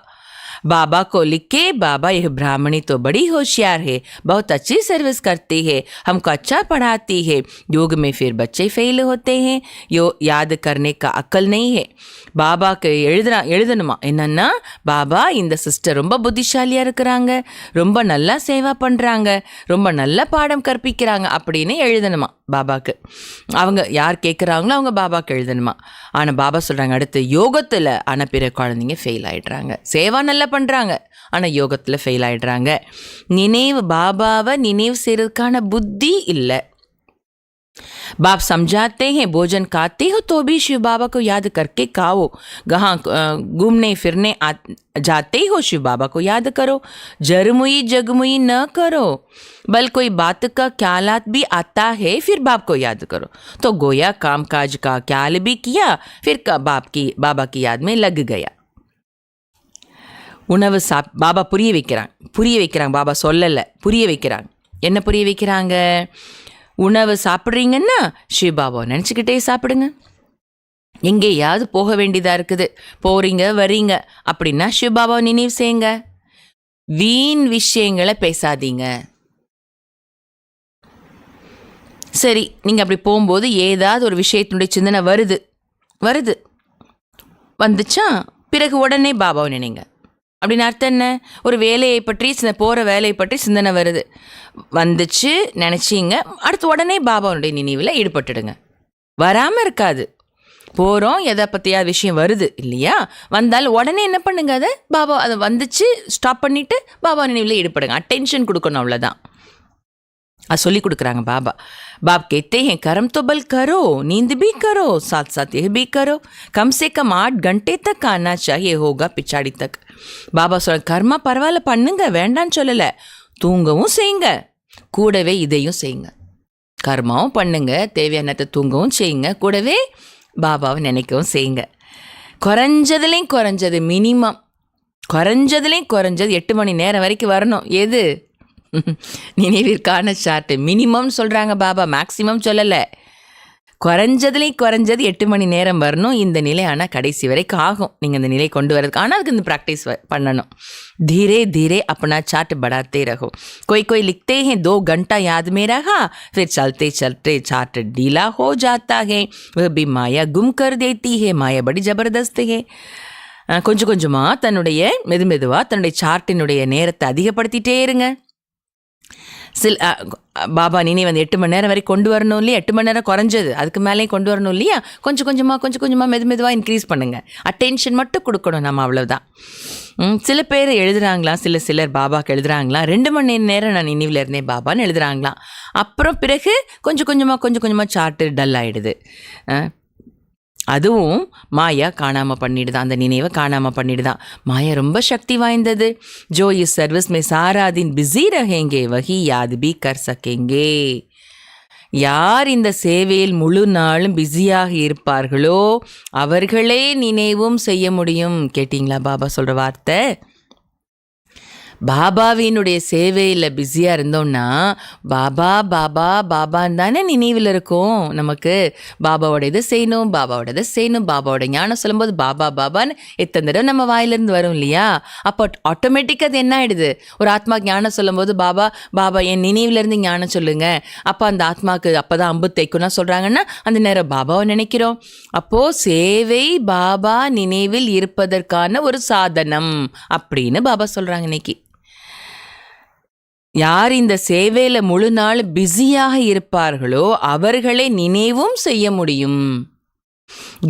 बाबा को लिखे बाबा यह ब्राह्मणी तो बड़ी होशियार है, बहुत अच्छी सर्विस करती है, हमको अच्छा पढ़ाती है. योग में फिर बच्चे फेल होते हैं, याद करने का अक्ल नहीं है. பாபாக்கு எழுதணுமா என்னன்னா, பாபா இந்த சிஸ்டர் ரொம்ப புத்திசாலியாக இருக்கிறாங்க, ரொம்ப நல்லா சேவா பண்ணுறாங்க, ரொம்ப நல்ல பாடம் கற்பிக்கிறாங்க அப்படின்னு எழுதணுமா பாபாக்கு. அவங்க யார் கேட்குறாங்களோ அவங்க பாபாக்கு எழுதணுமா. ஆனால் பாபா சொல்கிறாங்க அடுத்து யோகத்தில் ஆனால் பிற குழந்தைங்க ஃபெயில் ஆகிடுறாங்க. சேவா நல்லா பண்ணுறாங்க ஆனால் யோகத்தில் ஃபெயில் ஆகிடுறாங்க. நினைவு பாபாவை நினைவு செய்கிறதுக்கான புத்தி இல்லை. बाप समझाते हैं भोजन खाते हो तो भी शिव बाबा को याद करके खाओ, कहाँ घूमने फिरने जाते हो शिव बाबा को याद करो, जरमुई जगमुई न करो, बल कोई बात का ख्यालात भी आता है फिर बाप को याद करो. तो गोया काम काज का ख्याल भी किया, फिर बाबा की याद में लग गया. உணவு பாபா புரிய வைக்கிறாங்க. பாபா சொல்லலை, புரிய வைக்கிறாங்க. என்ன புரிய வைக்கிறாங்க? உணவு சாப்பிட்றீங்கன்னா சிவபாபாவை நினச்சிக்கிட்டே சாப்பிடுங்க. எங்கேயாவது போக வேண்டியதாக இருக்குது, போகிறீங்க வரீங்க அப்படின்னா சிவபாபாவை நினைவு செய்யுங்க. வீண் விஷயங்களை பேசாதீங்க. சரி, நீங்கள் அப்படி போகும்போது ஏதாவது ஒரு விஷயத்தினுடைய சிந்தனை வந்துச்சா பிறகு உடனே பாபாவை நினைங்க. அப்படின்னு அர்த்தம் என்ன? ஒரு வேலையை பற்றி போகிற வேலையை பற்றி சிந்தனை வந்துச்சு நினச்சிங்க, அடுத்து உடனே பாபாவுடைய நினைவில் ஈடுபட்டுடுங்க. வராமல் இருக்காது. போகிறோம், எதை பற்றியா விஷயம் வருது இல்லையா, வந்தாலும் உடனே என்ன பண்ணுங்க, அதை பாபா அதை வந்துச்சு ஸ்டாப் பண்ணிவிட்டு பாபா நினைவில் ஈடுபடுங்க. அட்டென்ஷன் கொடுக்கணும், அவ்வளோதான். அது சொல்லி கொடுக்குறாங்க பாபா. बाप कहते हैं कर्म तो बल करो, नींद भी करो, साथ साथ यह भी करो, कम से कम 8 घंटे तक आना चाहिए होगा पिछाड़ी तक. பாபா சொல்ல கர்மா பரவாயில்ல பண்ணுங்க, வேண்டான்னு சொல்லலை, தூங்கவும் செய்யுங்க, கூடவே இதையும் செய்யுங்க. கர்மாவும் பண்ணுங்க, தேவையானத்தை தூங்கவும் செய்யுங்க, கூடவே பாபாவை நினைக்கவும் செய்யுங்க. குறைஞ்சதுலேயும் குறைஞ்சது 8 மணி நேரம் வரைக்கும் வரணும். எது நினைவிற்கான சார்ட்டு மினிமம் சொல்கிறாங்க பாபா, மேக்ஸிமம் சொல்லலை. குறைஞ்சது 8 மணி நேரம் வரணும் இந்த நிலை. ஆனால் கடைசி வரைக்கும் ஆகும் நீங்கள் இந்த நிலை கொண்டு வரதுக்கு. ஆனால் அதுக்கு இந்த ப்ராக்டிஸ் பண்ணணும். धीरे धीरे अपना चार्ट बढ़ाते रहो. कोई लिखते हैं 2 घंटा याद में रहा, फिर चलते चलते चार्ट ढीला हो जाता है, वह भी माया गुम कर देती है. माया बड़ी ज़बरदस्त है. கொஞ்சமாக மெதுவாக தன்னுடைய சார்ட்டினுடைய நேரத்தை அதிகப்படுத்திகிட்டே இருங்க. பாபா நினை 8 மணி நேரம் வரை கொண்டு வரணும் இல்லையா, 8 மணி நேரம் குறைஞ்சது, அதுக்கு மேலேயும் கொண்டு வரணும் இல்லையா, கொஞ்சம் கொஞ்சமாக மெதுவாக இன்க்ரீஸ் பண்ணுங்கள். அட்டென்ஷன் மட்டும் கொடுக்கணும் நம்ம, அவ்வளோதான். சில பேர் எழுதுகிறாங்களாம், சிலர் பாபாவுக்கு எழுதுகிறாங்களாம் 2 மணி நேரம் நான் நினைவில் இருந்தேன் பாபான்னு எழுதுகிறாங்களாம். அப்புறம் பிறகு கொஞ்சம் கொஞ்சமாக சார்ட்டு டல் ஆகிடுது. அதுவும் மாயா காணாமல் பண்ணிடுதான், அந்த நினைவை காணாமல் பண்ணிடுதான். மாயா ரொம்ப சக்தி வாய்ந்தது. जो इस सर्विस में सारा दिन बिजी रहेंगे वही याद भी कर सकेंगे. யார் இந்த சேவையில் முழு நாளும் பிஸியாக இருப்பார்களோ அவர்களே நினைவும் செய்ய முடியும். கேட்டிங்களா பாபா சொல்கிற வார்த்தை? பாபாவினுடைய சேவையில் பிஸியாக இருந்தோம்னா பாபான்னு தானே நினைவில் இருக்கும் நமக்கு. பாபாவோட இதை செய்யணும், பாபாவோட ஞானம் சொல்லும்போது பாபான்னு எத்தனை தடவை நம்ம வாயிலிருந்து வரும் இல்லையா. அப்போ ஆட்டோமேட்டிக்காக அது என்ன ஆகிடுது, ஒரு ஆத்மா ஞானம் சொல்லும்போது பாபா என் நினைவிலேருந்து ஞானம் சொல்லுங்க. அப்போ அந்த ஆத்மாவுக்கு அப்போ தான் அம்பு தைக்கணும்னா சொல்கிறாங்கன்னா அந்த நேரம் பாபாவை நினைக்கிறோம். அப்போது சேவை பாபா நினைவில் இருப்பதற்கான ஒரு சாதனம் அப்படின்னு பாபா சொல்கிறாங்க இன்னைக்கு. யார் இந்த சேவையில் முழு நாள் பிஸியாக இருப்பார்களோ அவர்களே நினைவும் செய்ய முடியும்.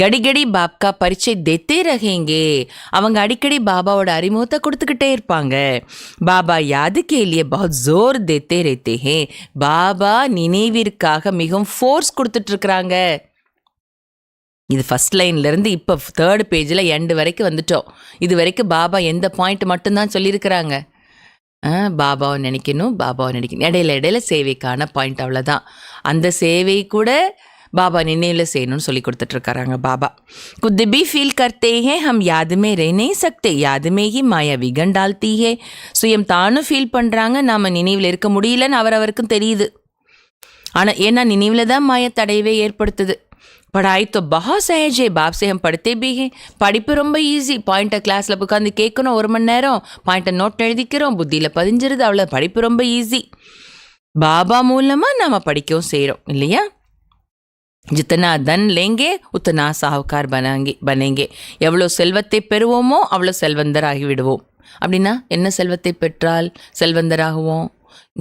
கடிகடி பாப்கா பரிச்சை தேத்தே ரகேங்கே. அவங்க அடிக்கடி பாபாவோட அறிமுகத்தை கொடுத்துக்கிட்டே இருப்பாங்க. பாபா யாது கேலியே பஹுத் ஜோர் தேத்தே ரேத்தே ஹே. பாபா நினைவிற்காக மிகவும் ஃபோர்ஸ் கொடுத்துட்டு இருக்கிறாங்க. இது ஃபஸ்ட் லைன்லேருந்து இப்போ 3rd பேஜில் எண்டு வரைக்கும் வந்துட்டோம். இது வரைக்கும் பாபா எந்த பாயிண்ட் மட்டும்தான் சொல்லியிருக்கிறாங்க. பாபாவை நினைக்கணும், பாபாவை நினைக்கணும். இடையில சேவைக்கான பாயிண்ட் அவ்வளோதான். அந்த சேவை கூட பாபா நினைவில் செய்யணும்னு சொல்லி கொடுத்துட்ருக்காங்க பாபா. खुद भी फील करते हैं हम याद में रह नहीं सकते, याद में ही माया विघन डालती है. சுயம் தானும் ஃபீல் பண்ணுறாங்க, நாம் நினைவில் இருக்க முடியலன்னு அவருக்கும் தெரியுது. ஆனால் ஏன்னா நினைவில் தான் மாய தடையவே ஏற்படுத்துது. पढ़ाई तो बहुत सहज है, बाप से हम पढ़ते भी हैं. படிப்பு ரொம்ப ஈஸி. பாயிண்ட்டை கிளாஸில் உட்காந்து கேட்கணும் 1 மணி நேரம், பாயிண்ட்டை நோட் எழுதிக்கிறோம், புத்தியில் பதிஞ்சிருது, அவ்வளோ. படிப்பு ரொம்ப ஈஸி. பாபா மூலமாக நாம் படிக்கவும் செய்கிறோம் இல்லையா? ஜித்தனா தன் லேங்கே உத்தனா சாஹுக்கார் பனேங்கே. எவ்வளோ செல்வத்தை பெறுவோமோ அவ்வளோ செல்வந்தராகி விடுவோம். அப்படின்னா என்ன செல்வத்தை பெற்றால் செல்வந்தராகுவோம்?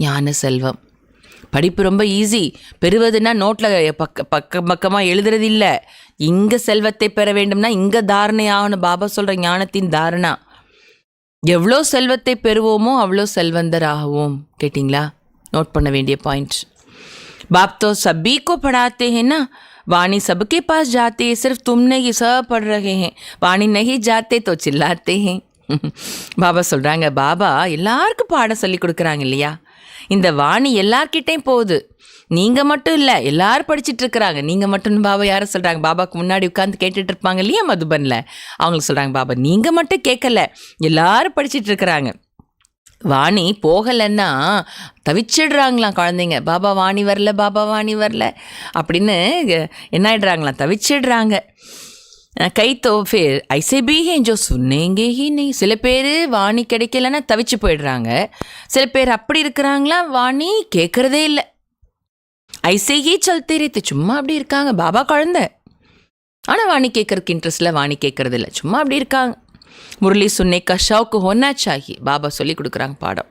ஞான செல்வம். படிப்பு ரொம்ப ஈஸி. பெறுவதுன்னா நோட்டில் பக்கமாக எழுதுறது இல்லை. இங்கே செல்வத்தை பெற வேண்டும்னா இங்கே தாரணை ஆகணும். பாபா சொல்கிற ஞானத்தின் தாரணா. எவ்வளோ செல்வத்தை பெறுவோமோ அவ்வளோ செல்வந்தராகுவோம். கேட்டிங்களா? நோட் பண்ண வேண்டிய பாயிண்ட். बाप तो सभी को पढ़ाते हैं ना, वाणी सबके पास जाते हैं, सिर्फ तुमने ये सब पढ़ रहे हैं. वाणी नहीं जाते तो चिल्लाते हैं. பாபா சொல்கிறாங்க, பாபா எல்லாருக்கும் பாடம் சொல்லி கொடுக்குறாங்க இல்லையா? இந்த வாணி எல்லார்கிட்டையும் போகுது. நீங்கள் மட்டும் இல்லை, எல்லாரும் படிச்சுட்டு இருக்கிறாங்க. நீங்கள் மட்டும் பாபா யாரை சொல்கிறாங்க? பாபாவுக்கு முன்னாடி உட்காந்து கேட்டுட்டு இருப்பாங்க இல்லையா மதுபனில், அவங்களுக்கு சொல்கிறாங்க, பாபா நீங்கள் மட்டும் கேட்கல, எல்லாரும் படிச்சுட்டு இருக்கிறாங்க. வாணி போகலைன்னா தவிச்சிடுறாங்களாம் குழந்தைங்க. பாபா வாணி வரல, பாபா வாணி வரல அப்படின்னு என்ன ஆயிடுறாங்களாம், தவிச்சிடுறாங்க. கை தோ ஃபிர் ஐசே பி ஹே ஜோ சுன்னேங்கே ஹி நெய். சில பேர் வாணி கிடைக்கலன்னா தவிச்சு போயிடுறாங்க. சில பேர் அப்படி இருக்கிறாங்களா, வாணி கேட்குறதே இல்லை. ஐசே ஹி சல்தே ரேத்து. சும்மா அப்படி இருக்காங்க. பாபா குழந்தை, ஆனால் வாணி கேட்கறதுக்கு இன்ட்ரெஸ்டில் வாணி கேட்குறது இல்லை, சும்மா அப்படி இருக்காங்க. முரளி சுன்னைக்கா ஷவுக்கு ஹோனா சாஹி. பாபா சொல்லி கொடுக்குறாங்க பாடம்.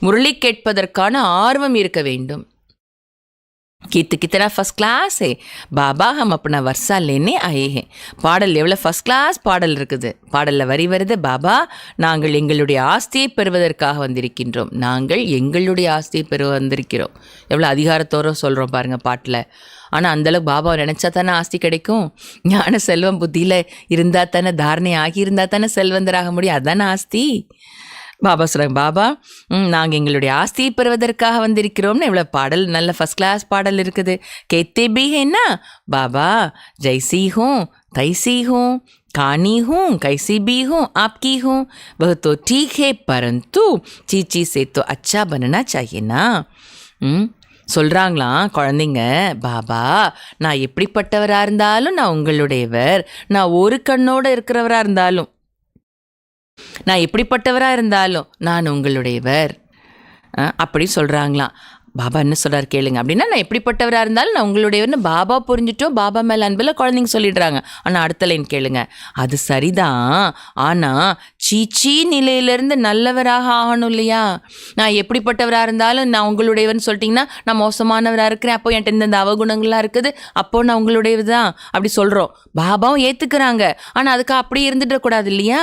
முரளி கேட்பதற்கான ஆர்வம் இருக்க வேண்டும். கீத்து கித்தனா ஃபஸ்ட் கிளாஸ் है பாபா, हम अपना वर्षा लेने आए हैं. பாடல் எவ்வளோ ஃபஸ்ட் கிளாஸ் பாடல் இருக்குது. பாடலில் வரி வருது, பாபா நாங்கள் எங்களுடைய ஆஸ்தியை பெறுவதற்காக வந்திருக்கின்றோம். நாங்கள் எங்களுடைய ஆஸ்தியை பெற வந்திருக்கிறோம். எவ்வளோ அதிகாரத்தோடு சொல்கிறோம் பாருங்கள் பாட்டில். ஆனால் அந்தளவுக்கு பாபாவை நினச்சா தானே ஆஸ்தி கிடைக்கும். ஞான செல்வம் புத்தியில் இருந்தால் தானே, தாரணை ஆகியிருந்தால் தானே செல்வந்தராக முடியும். அதுதானே ஆஸ்தி. பாபா சொல்கிறாங்க, பாபா நாங்கள் எங்களுடைய ஆஸ்தியை பெறுவதற்காக வந்திருக்கிறோம்னு எவ்வளோ பாடல், நல்ல ஃபஸ்ட் கிளாஸ் பாடல் இருக்குது. கேத்தே பி ஹேன்னா பாபா ஜெய்சி ஹூம் தைசி ஹூம் கானி ஹூம் கைசி பி ஹூம் ஆப்கி ஹூம் வஹ் தோ ठीक है परंतु चीची से तो अच्छा बनना चाहिए ना. சொல்கிறாங்களாம் குழந்தைங்க, பாபா நான் எப்படிப்பட்டவராக இருந்தாலும் நான் உங்களுடையவர், நான் ஒரு கண்ணோடு இருக்கிறவராக இருந்தாலும், நான் எப்படிப்பட்டவராக இருந்தாலும் நான் உங்களுடையவர் அப்படி சொல்கிறாங்களாம். பாபா என்ன சொல்கிறார் கேளுங்க. அப்படின்னா நான் எப்படிப்பட்டவராக இருந்தாலும் நான் உங்களுடையவர்னு பாபா புரிஞ்சுட்டோம். பாபா மேலே அன்பில் குழந்தைங்க சொல்லிடுறாங்க. ஆனால் அடுத்த லைன் கேளுங்க, அது சரிதான், ஆனால் சீச்சி நிலையிலேருந்து நல்லவராக ஆகணும் இல்லையா? நான் எப்படிப்பட்டவராக இருந்தாலும் நான் உங்களுடையவர்னு சொல்லிட்டிங்கன்னா நான் மோசமானவராக இருக்கிறேன், அப்போ என்கிட்ட இந்த அவகுணங்கள்லாம் இருக்குது, அப்போது நான் உங்களுடையது தான் அப்படி சொல்கிறோம். பாபாவும் ஏற்றுக்கிறாங்க. ஆனால் அதுக்கு அப்படியே இருந்துடக்கூடாது இல்லையா?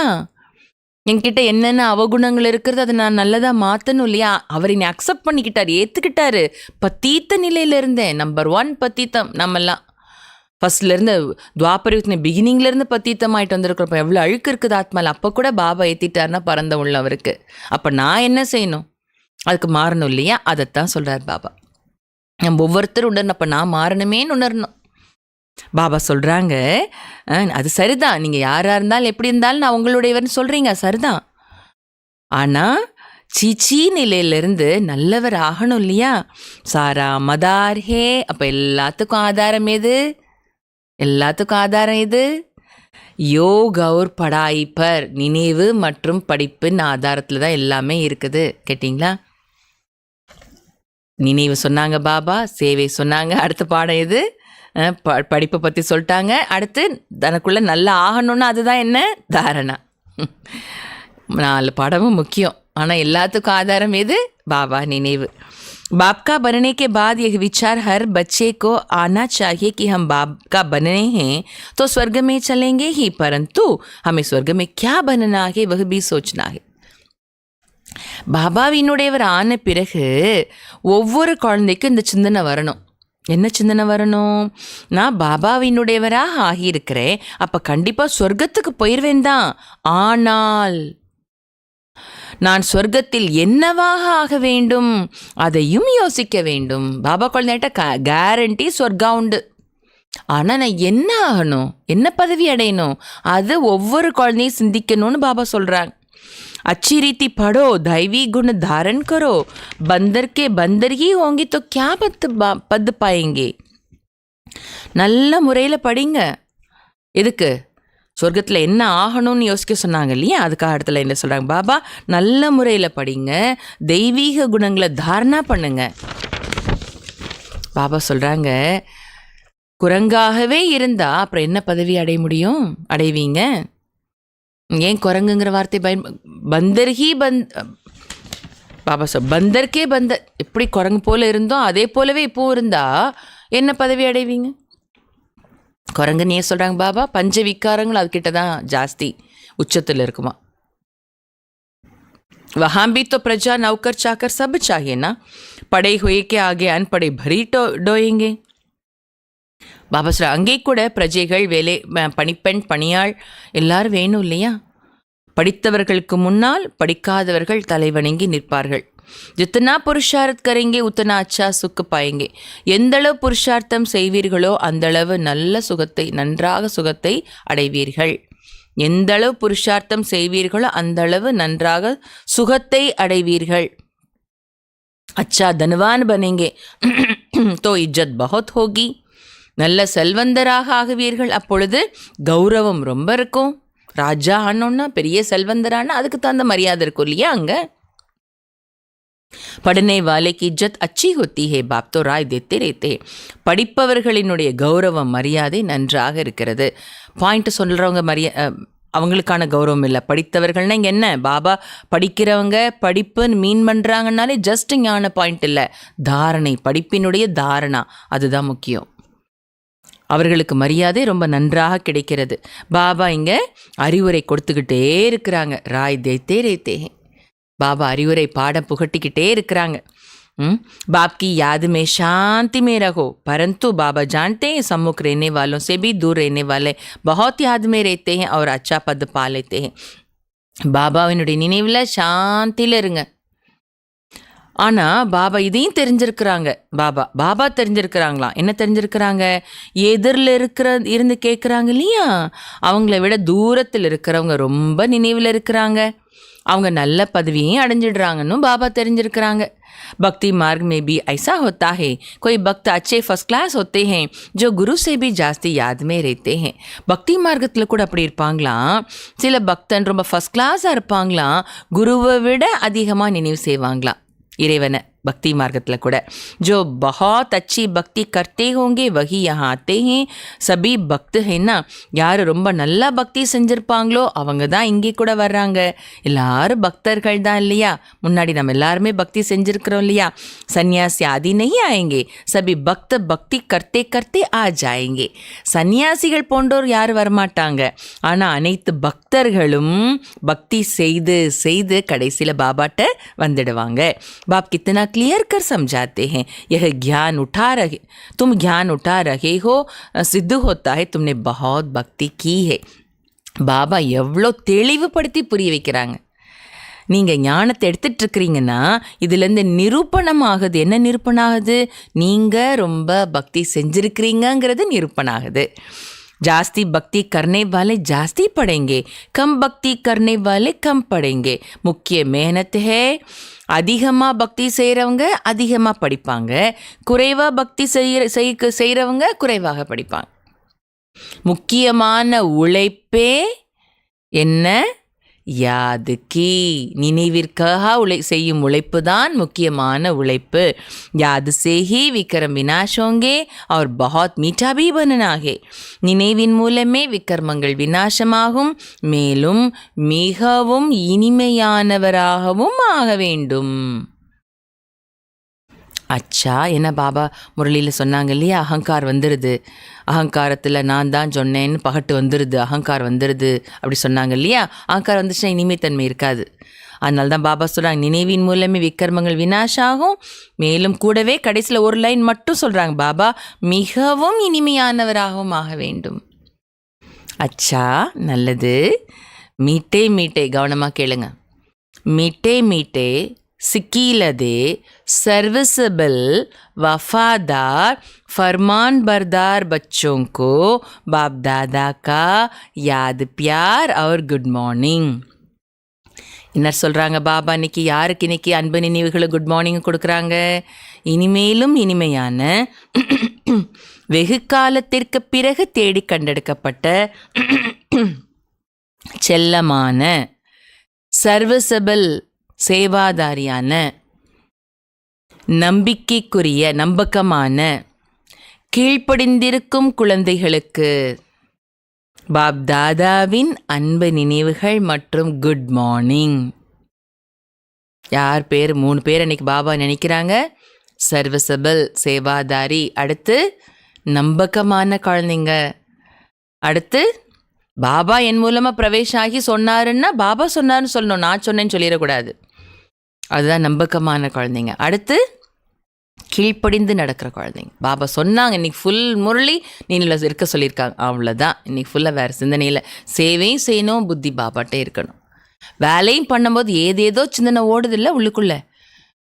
என்கிட்ட என்னென்ன அவகுணங்கள் இருக்கிறது அதை நான் நல்லதாக மாற்றணும் இல்லையா? அவர் என்னை அக்செப்ட் பண்ணிக்கிட்டார், ஏற்றுக்கிட்டாரு. பத்தீத்த நிலையில் இருந்தேன். நம்பர் 1 பத்தீத்தம். நம்மெல்லாம் ஃபஸ்ட்லேருந்து துவாபரயுத்தின பிகினிங்லேருந்து பத்தீத்தம் ஆகிட்டு வந்திருக்கிறப்ப எவ்வளோ அழுக்கு இருக்குது ஆத்மாவில். அப்போ கூட பாபா ஏற்றிட்டாருன்னா பரந்த உள்ள அவருக்கு. அப்போ நான் என்ன செய்யணும்? அதுக்கு மாறணும் இல்லையா? அதைத்தான் சொல்கிறார் பாபா. நம்ம ஒவ்வொருத்தரும் உணரணும். அப்போ நான் மாறணுமேன்னு உணரணும். பாபா சொல்கிறாங்க, அது சரிதான், நீங்கள் யாராக இருந்தாலும் எப்படி இருந்தாலும் நான் உங்களுடையவர்னு சொல்கிறீங்க, சரிதான். ஆனால் சீச்சி நிலையிலேருந்து நல்லவர் ஆகணும் இல்லையா? சாரா மதார் ஹே. அப்போ எல்லாத்துக்கும் ஆதாரம் எது? எல்லாத்துக்கும் ஆதாரம் எது? யோக் और படாய் பர். நினைவு மற்றும் படிப்பின் ஆதாரத்தில் தான் எல்லாமே இருக்குது. கேட்டிங்களா? நினைவு சொன்னாங்க பாபா, சேவை சொன்னாங்க. அடுத்த பாடம் எது? படிப்பை பற்றி சொல்லிட்டாங்க. அடுத்து தனக்குள்ளே நல்லா ஆகணும்னா அதுதான் என்ன? தாரணா. 4 பாடமும் முக்கியம். ஆனால் எல்லாத்துக்கும் ஆதாரம் எது? பாபா நினைவு. बाप का बनने के बाद यह विचार हर बच्चे को आना चाहिए कि हम बाप का बनने हैं तो स्वर्ग में चलेंगे ही, परंतु हमें स्वर्ग में क्या बनना है वह भी सोचना है. பாபாவினுடையவர் ஆன பிறகு ஒவ்வொரு குழந்தைக்கும் இந்த சிந்தனை வரணும். என்ன சிந்தனை வரணும்? நான் பாபாவினுடையவராக ஆகியிருக்கிறேன், அப்போ கண்டிப்பாக சொர்க்கத்துக்கு போயிடுவேன் தான். ஆனால் நான் சொர்க்கத்தில் என்னவாக ஆக வேண்டும் அதையும் யோசிக்க வேண்டும். பாபா குழந்தைகிட்ட கேரண்டி சொர்க்கம் உண்டு. ஆனால் நான் என்ன ஆகணும், என்ன பதவி அடையணும், அது ஒவ்வொரு குழந்தையும் சிந்திக்கணும்னு பாபா சொல்கிறாங்க. अच्छी रीति पढ़ो, दैवी गुण धारण करो, बंदर के बंदर ही होंगे तो क्या पद पाएंगे. நல்ல முறையில் படிங்க. எதுக்கு? சொர்க்கத்தில் என்ன ஆகணும்னு யோசிக்க சொன்னாங்க இல்லையா, அதுக்காக இடத்துல என்ன சொல்கிறாங்க பாபா, நல்ல முறையில் படிங்க, தெய்வீக குணங்களை தாரணா பண்ணுங்க. பாபா சொல்கிறாங்க, குரங்காகவே இருந்தால் அப்புறம் என்ன பதவி அடைய முடியும், அடைவீங்க. ஏன் குரங்குங்கிற வார்த்தை பந்தர்ஹி பாபா சொல் பந்தர்க்கே பந்தர். எப்படி குரங்கு போல இருந்தோம் அதே போலவே இப்போ இருந்தா என்ன பதவி அடைவீங்க? குரங்குன்னு ஏன் சொல்கிறாங்க பாபா? பஞ்ச விக்காரங்கள் அதுக்கிட்ட தான் ஜாஸ்தி உச்சத்தில் இருக்குமா. वहाँ भी तो प्रजा नौकर चाकर सब चाहिए ना, पढ़े हुए के आगे अनपढ़े भरी डोएंगे. பாபா சொல்ற அங்கே கூட பிரஜைகள், வேலை பணிப்பெண், பணியாள் எல்லாரும் வேணும் இல்லையா? படித்தவர்களுக்கு முன்னால் படிக்காதவர்கள் தலைவணங்கி நிற்பார்கள். ஜித்தனா புருஷார்த் கரேங்கே உத்தனா அச்சா சுக்கு பாயங்கே. எந்தளவு புருஷார்த்தம் செய்வீர்களோ அந்தளவு நல்ல சுகத்தை, நன்றாக சுகத்தை அடைவீர்கள். எந்தளவு புருஷார்த்தம் செய்வீர்களோ அந்தளவு நன்றாக சுகத்தை அடைவீர்கள். அச்சா தனவான் பனேங்கே தோ இஜ்ஜத் பஹுத் ஹோகி. நல்ல செல்வந்தராக ஆகுவீர்கள், அப்பொழுது கௌரவம் ரொம்ப இருக்கும். ராஜா ஆனோன்னா, பெரிய செல்வந்தரானா அதுக்கு தகுந்த மரியாதை இருக்கும் இல்லையா? அங்கே படனை வாழைக்கு இஜ்ஜத் அச்சி ஹோத்தி ஹே பாப் தோ ராய் தேத்தே ரேத்தே. படிப்பவர்களினுடைய கௌரவம், மரியாதை நன்றாக இருக்கிறது. பாயிண்ட் சொல்கிறவங்க அவங்களுக்கான கௌரவம் இல்லை. படித்தவர்கள்னா இங்கே என்ன, பாபா படிக்கிறவங்க படிப்புன்னு மீன் பண்ணுறாங்கனாலே ஜஸ்ட் ஞான பாயிண்ட் இல்லை, தாரணை, படிப்பினுடைய தாரணா, அதுதான் முக்கியம். அவர்களுக்கு மரியாதை ரொம்ப நன்றாக கிடைக்கிறது. பாபா இங்கே அறிவுரை கொடுத்துக்கிட்டே இருக்கிறாங்க. ராய் தேத்தே ரேத்தே. பாபா அறிவுரை பாடம் புகட்டிக்கிட்டே இருக்கிறாங்க. बाप की याद में शांति में रहो, परंतु बाबा जानते हैं सम्मुख रहने वालों से भी दूर रहने वाले बहुत याद में रहते हैं और अच्छा पद पा लेते हैं. பாபாவினுடைய நினைவில் சாந்தியில் இருங்க. ஆனால் பாபா இதையும் தெரிஞ்சிருக்கிறாங்க. பாபா தெரிஞ்சிருக்கிறாங்களாம். என்ன தெரிஞ்சிருக்கிறாங்க? எதிரில் இருந்து கேட்குறாங்க இல்லையா, அவங்கள விட தூரத்தில் இருக்கிறவங்க ரொம்ப நினைவில் இருக்கிறாங்க, அவங்க நல்ல பதவியையும் அடைஞ்சிடுறாங்கன்னு பாபா தெரிஞ்சிருக்கிறாங்க. भक्ति मार्ग में भी ऐसा होता है, कोई भक्त अच्छे फर्स्ट क्लास होते हैं जो गुरु से भी जास्ती याद में रहते हैं. பக்தி மார்க்கத்தில் கூட அப்படி இருப்பாங்களாம். சில பக்தன் ரொம்ப ஃபர்ஸ்ட் கிளாஸாக இருப்பாங்களாம், குருவை விட அதிகமாக நினைவு செய்வாங்களாம் இறைவனை. பக்தி மார்க்கத்தில் கூட जो बहुत अच्छी भक्ति करते होंगे वही यहाँ आते हैं. सभी भक्त है ना, யார் ரொம்ப நல்லா பக்தி செஞ்சுருப்பாங்களோ அவங்க தான் இங்கே கூட வர்றாங்க. எல்லாரும் பக்தர்கள் தான் இல்லையா? முன்னாடி நம்ம எல்லாருமே பக்தி செஞ்சுருக்கிறோம் இல்லையா? சன்னியாசி ஆதி नहीं आएंगे, सभी भक्त भक्ति करते करते आ जाएंगे. சன்னியாசிகள் போன்றோர் யாரும் வரமாட்டாங்க, ஆனால் அனைத்து பக்தர்களும் பக்தி செய்து செய்து கடைசியில் பாபாட்ட வந்துடுவாங்க. பாப் கித்தனா क्लियर कर समझाते हैं, यह ज्ञान उठा रहे, तुम ज्ञान उठा रहे हो, सिद्ध होता है तुमने बहुत भक्ति की है. பாபா எவ்வளோ தெளிவுபடுத்தி புரிய வைக்கிறாங்க. நீங்கள் ஞானத்தை எடுத்துகிட்ருக்கிறீங்கன்னா இதுலேருந்து நிரூபணம் ஆகுது. என்ன நிரூபணம் ஆகுது? நீங்கள் ரொம்ப பக்தி செஞ்சுருக்கிறீங்கிறது நிரூபணம் ஆகுது. जास्ती भक्ति करने वाले जास्ती पढ़ेंगे, कम भक्ति करने वाले कम पढ़ेंगे. முக்கிய மெஹனத் है. அதிகமாக பக்தி செய்கிறவங்க அதிகமாக படிப்பாங்க, குறைவாக பக்தி செய்கிறவங்க குறைவாக படிப்பாங்க. முக்கியமான உழைப்பே என்ன? யாது கி, நினைவிற்காக செய்யும் உழைப்பு தான் முக்கியமான உழைப்பு. யாது சேஹி விக்ரம் விநாசோங்கே और बहुत मीठा भी बनना है. நினைவின் மூலமே விக்ரமங்கள் விநாசமாகும், மேலும் மிகவும் இனிமையானவராகவும் ஆக வேண்டும். அச்சா, என்ன பாபா முரளியில் சொன்னாங்க இல்லையா, அகங்கார் வந்துடுது, அகங்காரத்தில் நான் தான் சொன்னேன்னு பகட்டு வந்துடுது, அகங்கார் வந்துடுது அப்படி சொன்னாங்க இல்லையா. அகங்காரம் வந்துச்சுன்னா இனிமைத்தன்மை இருக்காது. அதனால தான் பாபா சொல்கிறாங்க, நினைவின் மூலமே விக்கர்மங்கள் வினாஷாகும். மேலும் கூடவே கடைசியில் ஒரு லைன் மட்டும் சொல்கிறாங்க பாபா, மிகவும் இனிமையானவராகவும் ஆக வேண்டும். அச்சா, நல்லது. மீட்டே மீட்டே, கவனமாக கேளுங்க. மீட்டே மீட்டே सिकीलदे सर्विसेबल वफादार फरमान बरदार बच्चों को बाप दादा का याद प्यार और गुड मॉर्निंग. இன்னர் சொல்கிறாங்க பாபா, இன்னைக்கு யாருக்கு இன்னைக்கு அன்பு நினைவுகளை குட் மார்னிங் கொடுக்குறாங்க? இனிமேலும் இனிமையான வெகு காலத்திற்கு பிறகு தேடி கண்டெடுக்கப்பட்ட செல்லமான சர்வசபல் சேவாதாரியான நம்பிக்கைக்குரிய நம்பகமான கீழ்ப்படிந்திருக்கும் குழந்தைகளுக்கு பாப் தாதாவின் அன்பு நினைவுகள் மற்றும் குட் மார்னிங். யார் பேர்? 3 பேர் அன்னைக்கு பாபா நினைக்கிறாங்க. சர்வசபல் சேவாதாரி, அடுத்து நம்பகமான குழந்தைங்க, அடுத்து பாபா என் மூலமாக பிரவேஷம் ஆகி சொன்னாருன்னா பாபா சொன்னார்னு சொல்லணும், நான் சொன்னேன்னு சொல்லிடக்கூடாது. அதுதான் நம்பகமான குழந்தைங்க. அடுத்து கீழ்ப்படிந்து நடக்கிற குழந்தைங்க. பாபா சொன்னாங்க இன்னைக்கு ஃபுல் முரளி நீல இருக்க சொல்லியிருக்காங்க, அவ்வளோதான். இன்னைக்கு ஃபுல்லாக வேறு சிந்தனையில் சேவையும் செய்யணும், புத்தி பாபாட்டே இருக்கணும். வேலையும் பண்ணும்போது ஏதேதோ சிந்தனை ஓடுது இல்லை உள்ளுக்குள்ளே,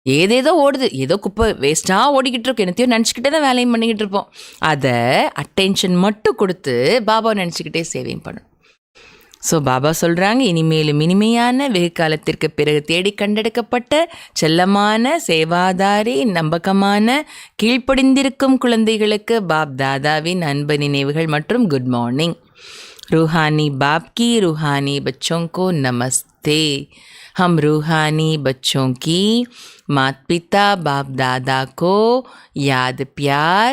ஏதேதோ ஓடுது, ஏதோ குப்பை வேஸ்ட்டாக ஓடிக்கிட்டு இருக்கோம், என்னத்தையோ நினச்சிக்கிட்டே தான் வேலையும் பண்ணிக்கிட்டு இருப்போம். அதை அட்டென்ஷன் மட்டும் கொடுத்து பாபாவை நினச்சிக்கிட்டே சேவையும் பண்ணணும். ஸோ பாபா சொல்கிறாங்க, இனிமேலும் இனிமையான வெகு காலத்திற்கு பிறகு தேடி கண்டெடுக்கப்பட்ட செல்லமான சேவாதாரி நம்பகமான கீழ்ப்படிந்திருக்கும் குழந்தைகளுக்கு பாப் தாதாவின் அன்பு நினைவுகள் மற்றும் குட் மார்னிங். रूहानी बाप की रूहानी बच्चों को नमस्ते. हम रूहानी बच्चों की माता पिता बाप दादा को याद प्यार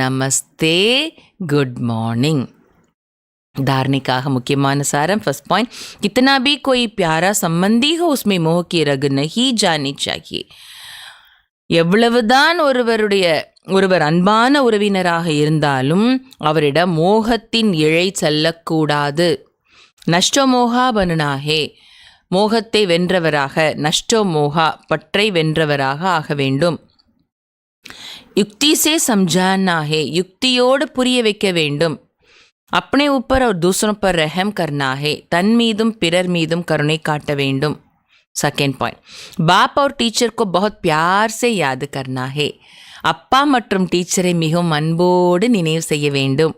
नमस्ते गुड मॉर्निंग. धार्मिकाக முக்கியமான சாரம். ஃபர்ஸ்ட் பாயிண்ட், कितना भी कोई प्यारा संबंधी हो उसमें मोह की रग नहीं जानी चाहिए. எவ்வளவுதான் ஒருவர் அன்பான உறவினராக இருந்தாலும் அவரிடம் மோகத்தின் இழை செல்லக்கூடாது. நஷ்டோ மோகா பனுனாகே, மோகத்தை வென்றவராக, நஷ்டோ மோகா பற்றை வென்றவராக ஆக வேண்டும். யுக்தி சே சம்ஜானாகே, யுக்தியோடு புரிய வைக்க வேண்டும். अपने ऊपर और दूसरों पर रहम करना है, तन मीदुम पिरर मीदुम करुणை காட்ட வேண்டும். सेकेंड पॉइंट, बाप और टीचर को बहुत प्यार से याद करना है. அப்பா மற்றும் டீச்சரை மிகவும் அன்போடு நினைவு செய்ய வேண்டும்.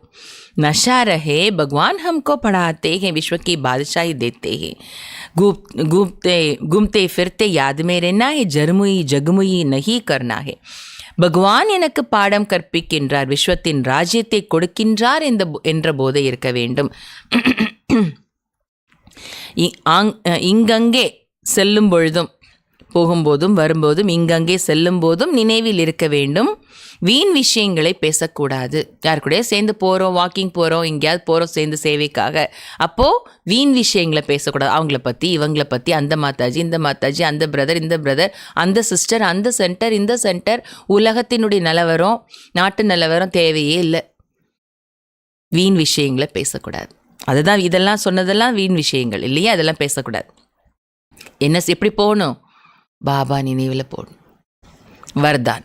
नशा रहे भगवान हमको पढ़ाते हैं, विश्व की बादशाही देते हैं. घूमते फिरते याद में रहना है, जरमुई जगमुई नहीं करना है. பகவான் எனக்கு பாடம் கற்பிக்கின்றார், விஸ்வத்தின் ராஜ்யத்தை கொடுக்கின்றார் என்ற போதை இருக்க வேண்டும். இங்கங்கே செல்லும் பொழுதும், போகும்போதும் வரும்போதும், இங்கங்கே செல்லும் போதும் நினைவில் இருக்க வேண்டும். வீண் விஷயங்களை பேசக்கூடாது. யார் கூட சேர்ந்து போகிறோம், வாக்கிங் போகிறோம், எங்கேயாவது போகிறோம் சேர்ந்து சேவைக்காக, அப்போது வீண் விஷயங்களை பேசக்கூடாது. அவங்கள பற்றி இவங்களை பற்றி, அந்த மாதாஜி இந்த மாதாஜி, அந்த பிரதர் இந்த பிரதர், அந்த சிஸ்டர் அந்த சென்டர் இந்த சென்டர், உலகத்தினுடைய நிலவரம் நாட்டு நிலவரம் தேவையே இல்லை. வீண் விஷயங்களை பேசக்கூடாது. அதுதான் இதெல்லாம் சொன்னதெல்லாம் வீண் விஷயங்கள் இல்லையா, அதெல்லாம் பேசக்கூடாது. என்ன எப்படி போகணும்? பாபா நினைவில் போகணும். वरदान,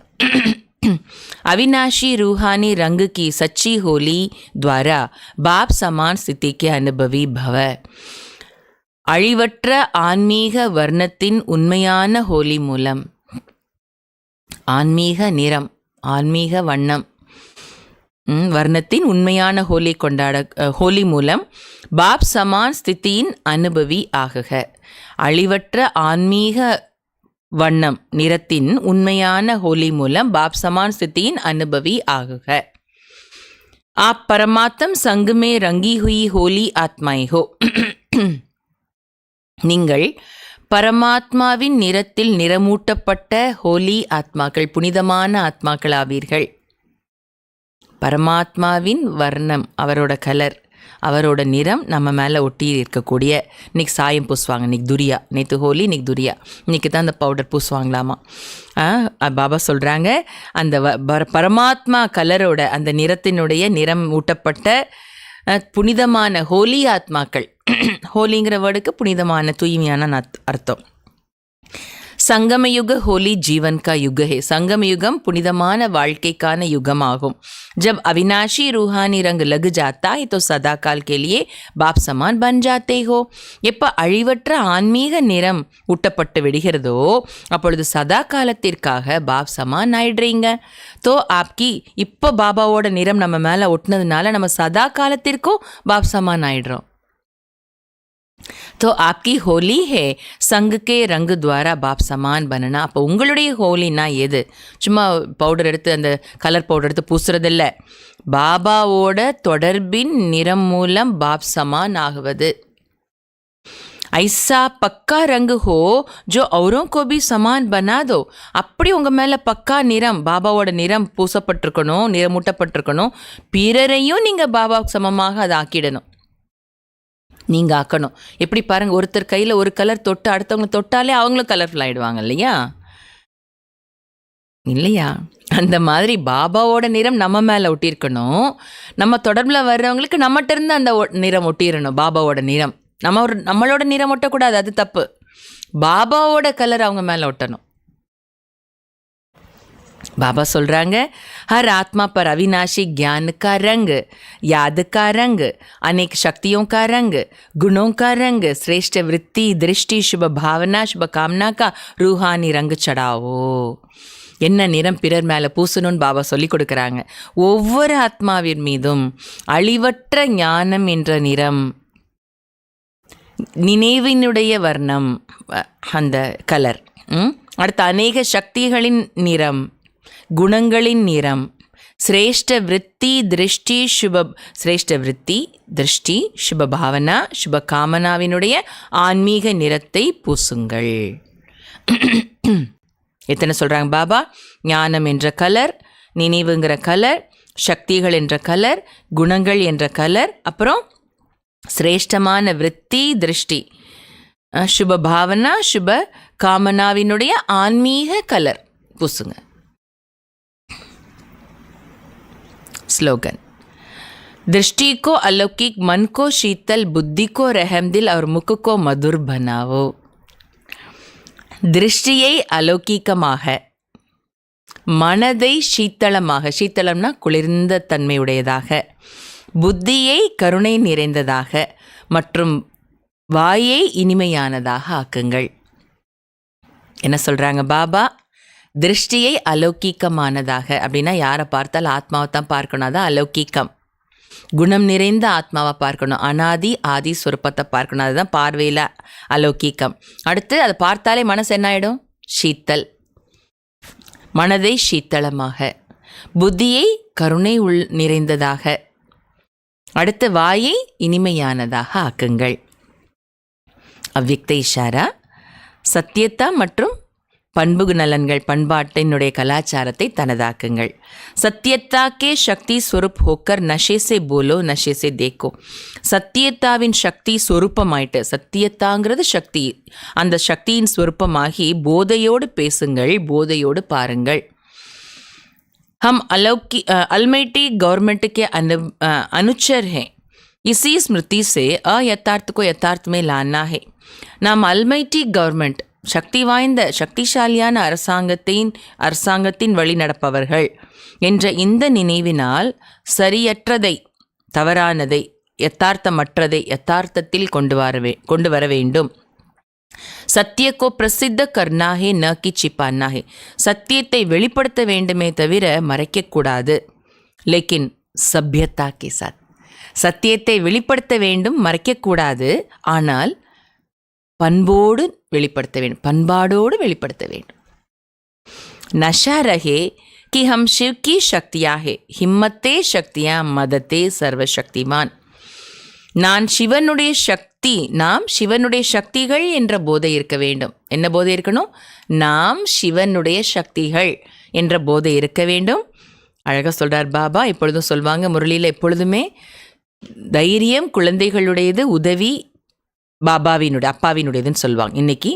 अविनाशी रूहानी रंग की सच्ची होली द्वारा बाप समान स्थिति के अनुभवी भव. அழிவற்ற ஆன்மீக வர்ணத்தின் உண்மையான ஹோலி மூலம், ஆன்மீக நிறம், ஆன்மீக வண்ணம், வர்ணத்தின் உண்மையான ஹோலி மூலம் பாப் சமான் ஸ்திதியின் அனுபவி ஆகுக. அழிவற்ற ஆன்மீக வண்ணம் நிறத்தின் உண்மையான ஹோலி மூலம் பாப் சமான் ஸ்திதியின் அனுபவி ஆகுக. आप परमात्म संग में रंगी हुई होली आत्माएं हो. நீங்கள் பரமாத்மாவின் நிறத்தில் நிறமூட்டப்பட்ட ஹோலி ஆத்மாக்கள், புனிதமான ஆத்மாக்கள் ஆவீர்கள். பரமாத்மாவின் வர்ணம், அவரோட கலர், அவரோட நிறம் நம்ம மேலே ஒட்டி இருக்கக்கூடிய, இன்றைக்கி சாயம் பூசுவாங்க, இன்றைக்கி துரியா, நேற்று ஹோலி, இன்றைக்கி துரியா, இன்றைக்கி தான் அந்த பவுடர் பூசுவாங்களாமா. பாபா சொல்கிறாங்க, அந்த பரமாத்மா கலரோட அந்த நிறத்தினுடைய நிறம் ஊட்டப்பட்ட புனிதமான ஹோலி ஆத்மாக்கள். ஹோலிங்கிற வேர்டுக்கு புனிதமான, தூய்மையான அர்த்தம். संगमयुग होली जीवन का युग है. संगमयुगम पुनिदमान வாழ்க்கைக்கான யுகமாகும். जब अविनाशी रूहानी रंग लग जाता है तो सदा काल के लिए बाप समान बन जाते हो. எப்போ அழிவற்ற ஆன்மீக நிறம் ஊட்டப்பட்டு விடுகிறதோ அப்பொழுது சதா காலத்திற்காக பாப் சமான் ஆயிடுறீங்க. தோ ஆப்கி இப்போ பாபாவோட நிறம் நம்ம மேலே ஒட்டினதுனால நம்ம சதா காலத்திற்கும் பாப் சமான் ஆயிடுறோம். तो आपकी होली है संग के रंग द्वारा बाप समान बनना. அப்போ உங்களுடைய ஹோலினா எது? சும்மா பவுடர் எடுத்து அந்த கலர் பவுடர் எடுத்து பூசுறதில்ல, பாபாவோட தொடர்பின் நிறம் மூலம் பாப் சமான் ஆகுவது. ஐசா பக்கா ரங்கு ஹோ ஜோ औरों को भी समान बना दो. அப்படி உங்கள் மேலே பக்கா நிறம், பாபாவோட நிறம் பூசப்பட்டிருக்கணும், நிறமூட்டப்பட்டிருக்கணும். பிறரையும் நீங்கள் பாபாவுக்கு சமமாக அதை ஆக்கிடணும், நீங்கள் ஆக்கணும். எப்படி பாருங்கள், ஒருத்தர் கையில் ஒரு கலர் தொட்டு அடுத்தவங்க தொட்டாலே அவங்களும் கலர்ஃபுல் ஆகிடுவாங்க இல்லையா? இல்லையா? அந்த மாதிரி பாபாவோட நிறம் நம்ம மேலே ஒட்டியிருக்கணும். நம்ம தொடர்பில் வர்றவங்களுக்கு நம்மகிட்ட இருந்து அந்த நிறம் ஒட்டிடணும். பாபாவோட நிறம் நம்மளோட நிறம் ஒட்டக்கூடாது, அது தப்பு. பாபாவோட கலர் அவங்க மேலே ஒட்டணும். बाबा சொல்கிறாங்க, हर आत्मा पर अविनाशी ज्ञान का रंग, याद का रंग, अनेक शक्तियों का रंग, गुणों का रंग, श्रेष्ठ वृत्ति, दृष्टि, शुभ भावना, शुभ कामना का रूहानी रंग चढ़ाओ. என்ன நிறம் பிறர் மேலே பூசணும்னு பாபா சொல்லி கொடுக்குறாங்க. ஒவ்வொரு ஆத்மாவின் மீதும் அழிவற்ற ஞானம் என்ற நிறம், நினைவினுடைய வர்ணம், அந்த கலர். அடுத்த அநேக சக்திகளின் நிறம், குணங்களின் நிறம், சிரேஷ்ட விருத்தி, திருஷ்டி, சிரேஷ்ட விருத்தி, திருஷ்டி, சுப பாவனா, சுப காமனாவினுடைய ஆன்மீக நிறத்தை பூசுங்கள். எத்தனை சொல்கிறாங்க பாபா? ஞானம் என்ற கலர், நினைவுங்கிற கலர், சக்திகள் என்ற கலர், குணங்கள் என்ற கலர், அப்புறம் சிரேஷ்டமான விருத்தி, திருஷ்டி, சுப பாவனா, சுப காமனாவினுடைய ஆன்மீக கலர் பூசுங்க. स्लोगन, दृष्टि को अलौकिक, मन को शीतल, बुद्धि को रहमदिल और मुख को मधुर बनाओ. திருஷ்டியை அலௌகிகமாக, மனதை சீத்தளமாக, சீத்தளம்னா குளிர்ந்த தன்மையுடையதாக, புத்தியை கருணை நிறைந்ததாக மற்றும் வாயை இனிமையானதாக ஆக்குங்கள். என்ன சொல்கிறாங்க பாபா? திருஷ்டியை அலௌகிக்கமானதாக அப்படின்னா யாரை பார்த்தாலும் ஆத்மாவை தான் பார்க்கணும், அதான் அலௌகிக்கம். குணம் நிறைந்த ஆத்மாவை பார்க்கணும், அனாதி ஆதி சுரூபத்தை பார்க்கணும், அதுதான் பார்வையில் அலௌகிக்கம். அடுத்து அதை பார்த்தாலே மனசு என்ன ஆகிடும்? சீத்தல். மனதை சீத்தளமாக, புத்தியை கருணை நிறைந்ததாக, அடுத்து வாயை இனிமையானதாக ஆக்குங்கள். அவ்வியக்த இஷாரா, சத்தியத்தா மற்றும் பண்பு நலன்கள், பண்பாட்டினுடைய கலாச்சாரத்தை தனதாக்குங்கள். சத்தியத்தாக்கே சக்தி ஸ்வரூப் ஹோக்கர் நஷே சே போலோ நஷே சே தேக்கோ. சத்தியத்தாவின் சக்தி ஸ்வரூபமாயிட்டு, சத்தியத்தாங்கிறது சக்தி, அந்த சக்தியின் ஸ்வரூபமாகி போதையோடு பேசுங்கள், போதையோடு பாருங்கள். हम अलमाइटी गवर्नमेंट के अनुचर हैं. इसी स्मृति से अयथार्थ को यथार्थ में लाना है. நாம் அல்மைட்டி கவர்மெண்ட், சக்தி வாய்ந்த சக்திசாலியான அரசாங்கத்தின் வழி நடப்பவர்கள் என்ற இந்த நினைவினால் சரியற்றதை, தவறானதை, யத்தார்த்தமற்றதை யத்தார்த்தத்தில் கொண்டு வர வேண்டும். சத்தியக்கோ பிரசித்த கர்னாஹே ந கி சிப்பானாஹே. சத்தியத்தை வெளிப்படுத்த வேண்டுமே தவிர மறைக்கக்கூடாது. லேக்கின் சபியத்தா கே சாத். சத்தியத்தை வெளிப்படுத்த வேண்டும், மறைக்கக்கூடாது, ஆனால் பண்போடு வெளிப்படுத்த வேண்டும், பண்பாடோடு வெளிப்படுத்த வேண்டும். நஷா ரஹே कि हम शिव की शक्तियाँ है, हिम्मते शक्तियाँ मदते सर्वशक्तिमान. நான் சிவனுடைய சக்தி, நாம் சிவனுடைய சக்திகள் என்ற போதை இருக்க வேண்டும். என்ன போதை இருக்கணும்? நாம் சிவனுடைய சக்திகள் என்ற போதை இருக்க வேண்டும். அழகாக சொல்கிறார் பாபா. எப்பொழுதும் சொல்வாங்க முரளியில், எப்பொழுதுமே தைரியம் குழந்தைகளுடையது, உதவி அப்பாவினுடையதுன்னு சொல்லுவாங்க. இன்னைக்கு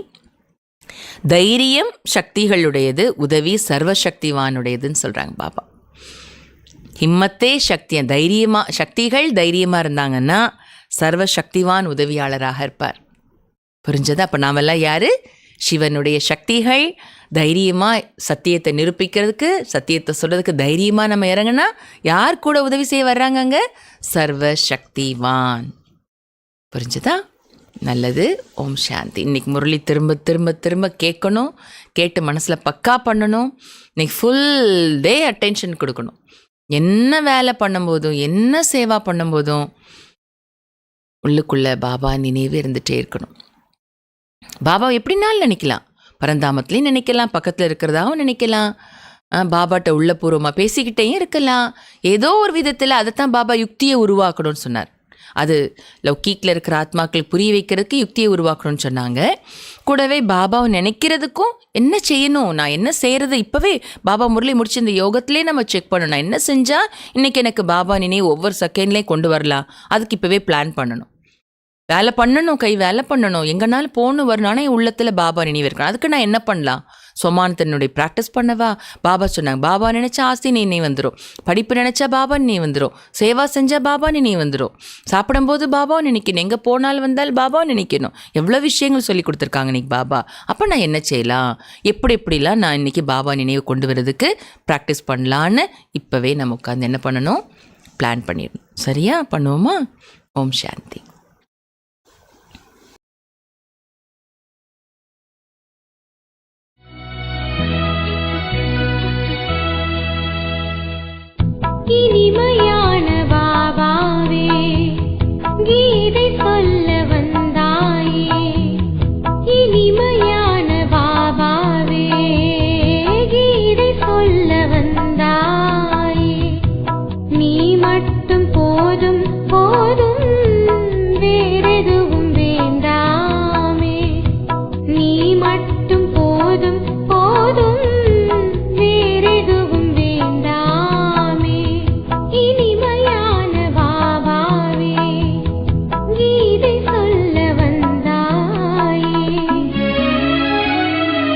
தைரியம் சக்திகளுடையது, உதவி சர்வசக்திவானுடையதுன்னு சொல்கிறாங்க பாபா. ஹிம்மத்தே சக்தியா, சக்திகள் தைரியமாக இருந்தாங்கன்னா சர்வசக்திவான் உதவியாளராக இருப்பார். புரிஞ்சதா? அப்போ நாமெல்லாம் யார்? சிவனுடைய சக்திகள். தைரியமாக சத்தியத்தை நிரூபிக்கிறதுக்கு, சத்தியத்தை சொல்கிறதுக்கு தைரியமாக நம்ம இறங்கினா யார் கூட உதவி செய்ய வர்றாங்க? அங்கே சர்வசக்திவான். புரிஞ்சதா? நல்லது. ஓம் சாந்தி. இன்றைக்கி முரளி திரும்ப திரும்ப திரும்ப கேட்கணும், கேட்டு மனசில் பக்கா பண்ணணும். இன்றைக்கி ஃபுல் டே அட்டென்ஷன் கொடுக்கணும். என்ன வேலை பண்ணும்போதும், என்ன சேவா பண்ணும்போதும் உள்ளுக்குள்ளே பாபா நினைவு இருந்துகிட்டே இருக்கணும். பாபா எப்படினாலும் நினைக்கலாம், பரந்தாமத்துலேயும் நினைக்கலாம், பக்கத்தில் இருக்கிறதாவும் நினைக்கலாம், பாபாட்ட உள்ளபூர்வமாக பேசிக்கிட்டேயும் இருக்கலாம். ஏதோ ஒரு விதத்தில் அதைத்தான் பாபா யுக்தியை உருவாக்கணும்னு சொன்னார். அது லௌகீக்கில் இருக்கிற ஆத்மாக்கள் புரிய வைக்கிறதுக்கு யுக்தியை உருவாக்கணும்னு சொன்னாங்க. கூடவே பாபாவை நினைக்கிறதுக்கும் என்ன செய்யணும், நான் என்ன செய்கிறது, இப்போவே பாபா முரளி முடிச்சு இந்த யோகத்திலே நம்ம செக் பண்ணணும். நான் என்ன செஞ்சால் இன்றைக்கி எனக்கு பாபா நினைவு ஒவ்வொரு செகண்ட்லேயும் கொண்டு வரலாம், அதுக்கு இப்போவே பிளான் பண்ணணும். வேலை பண்ணணும், வேலை பண்ணணும், எங்கேனாலும் போகணும் வரணும். ஆனால் என் உள்ளத்தில் பாபா நினைவு இருக்கணும். அதுக்கு நான் என்ன பண்ணலாம்? சொமானத்தினுடைய ப்ராக்டிஸ் பண்ணவா? பாபா சொன்னாங்க, பாபா நினச்சா ஆஸ்தி நீ வந்துடும், படிப்பு நினச்சா பாபா நீ வந்துடும், சேவா செஞ்சால் பாபா நீ வந்துடும், சாப்பிடும்போது பாபா நினைக்கணும், எங்கே போனாலும் வந்தால் பாபா நினைக்கணும். எவ்வளோ விஷயங்கள் சொல்லி கொடுத்துருக்காங்க இன்றைக்கி பாபா. அப்போ நான் என்ன செய்யலாம், எப்படிலாம் நான் இன்றைக்கி பாபா நினைவு கொண்டு வரதுக்கு ப்ராக்டிஸ் பண்ணலான்னு இப்போவே நம்ம உட்காந்து என்ன பண்ணணும், பிளான் பண்ணிடணும். சரியா? பண்ணுவோமா? ஓம் சாந்தி. இனிமையான பாபாவே, கீதை சொல்ல வந்தாயே. இனிமையான பாபாவே, கீதை சொல்ல வந்தாயே. நீ மட்டும் போதும் போதும்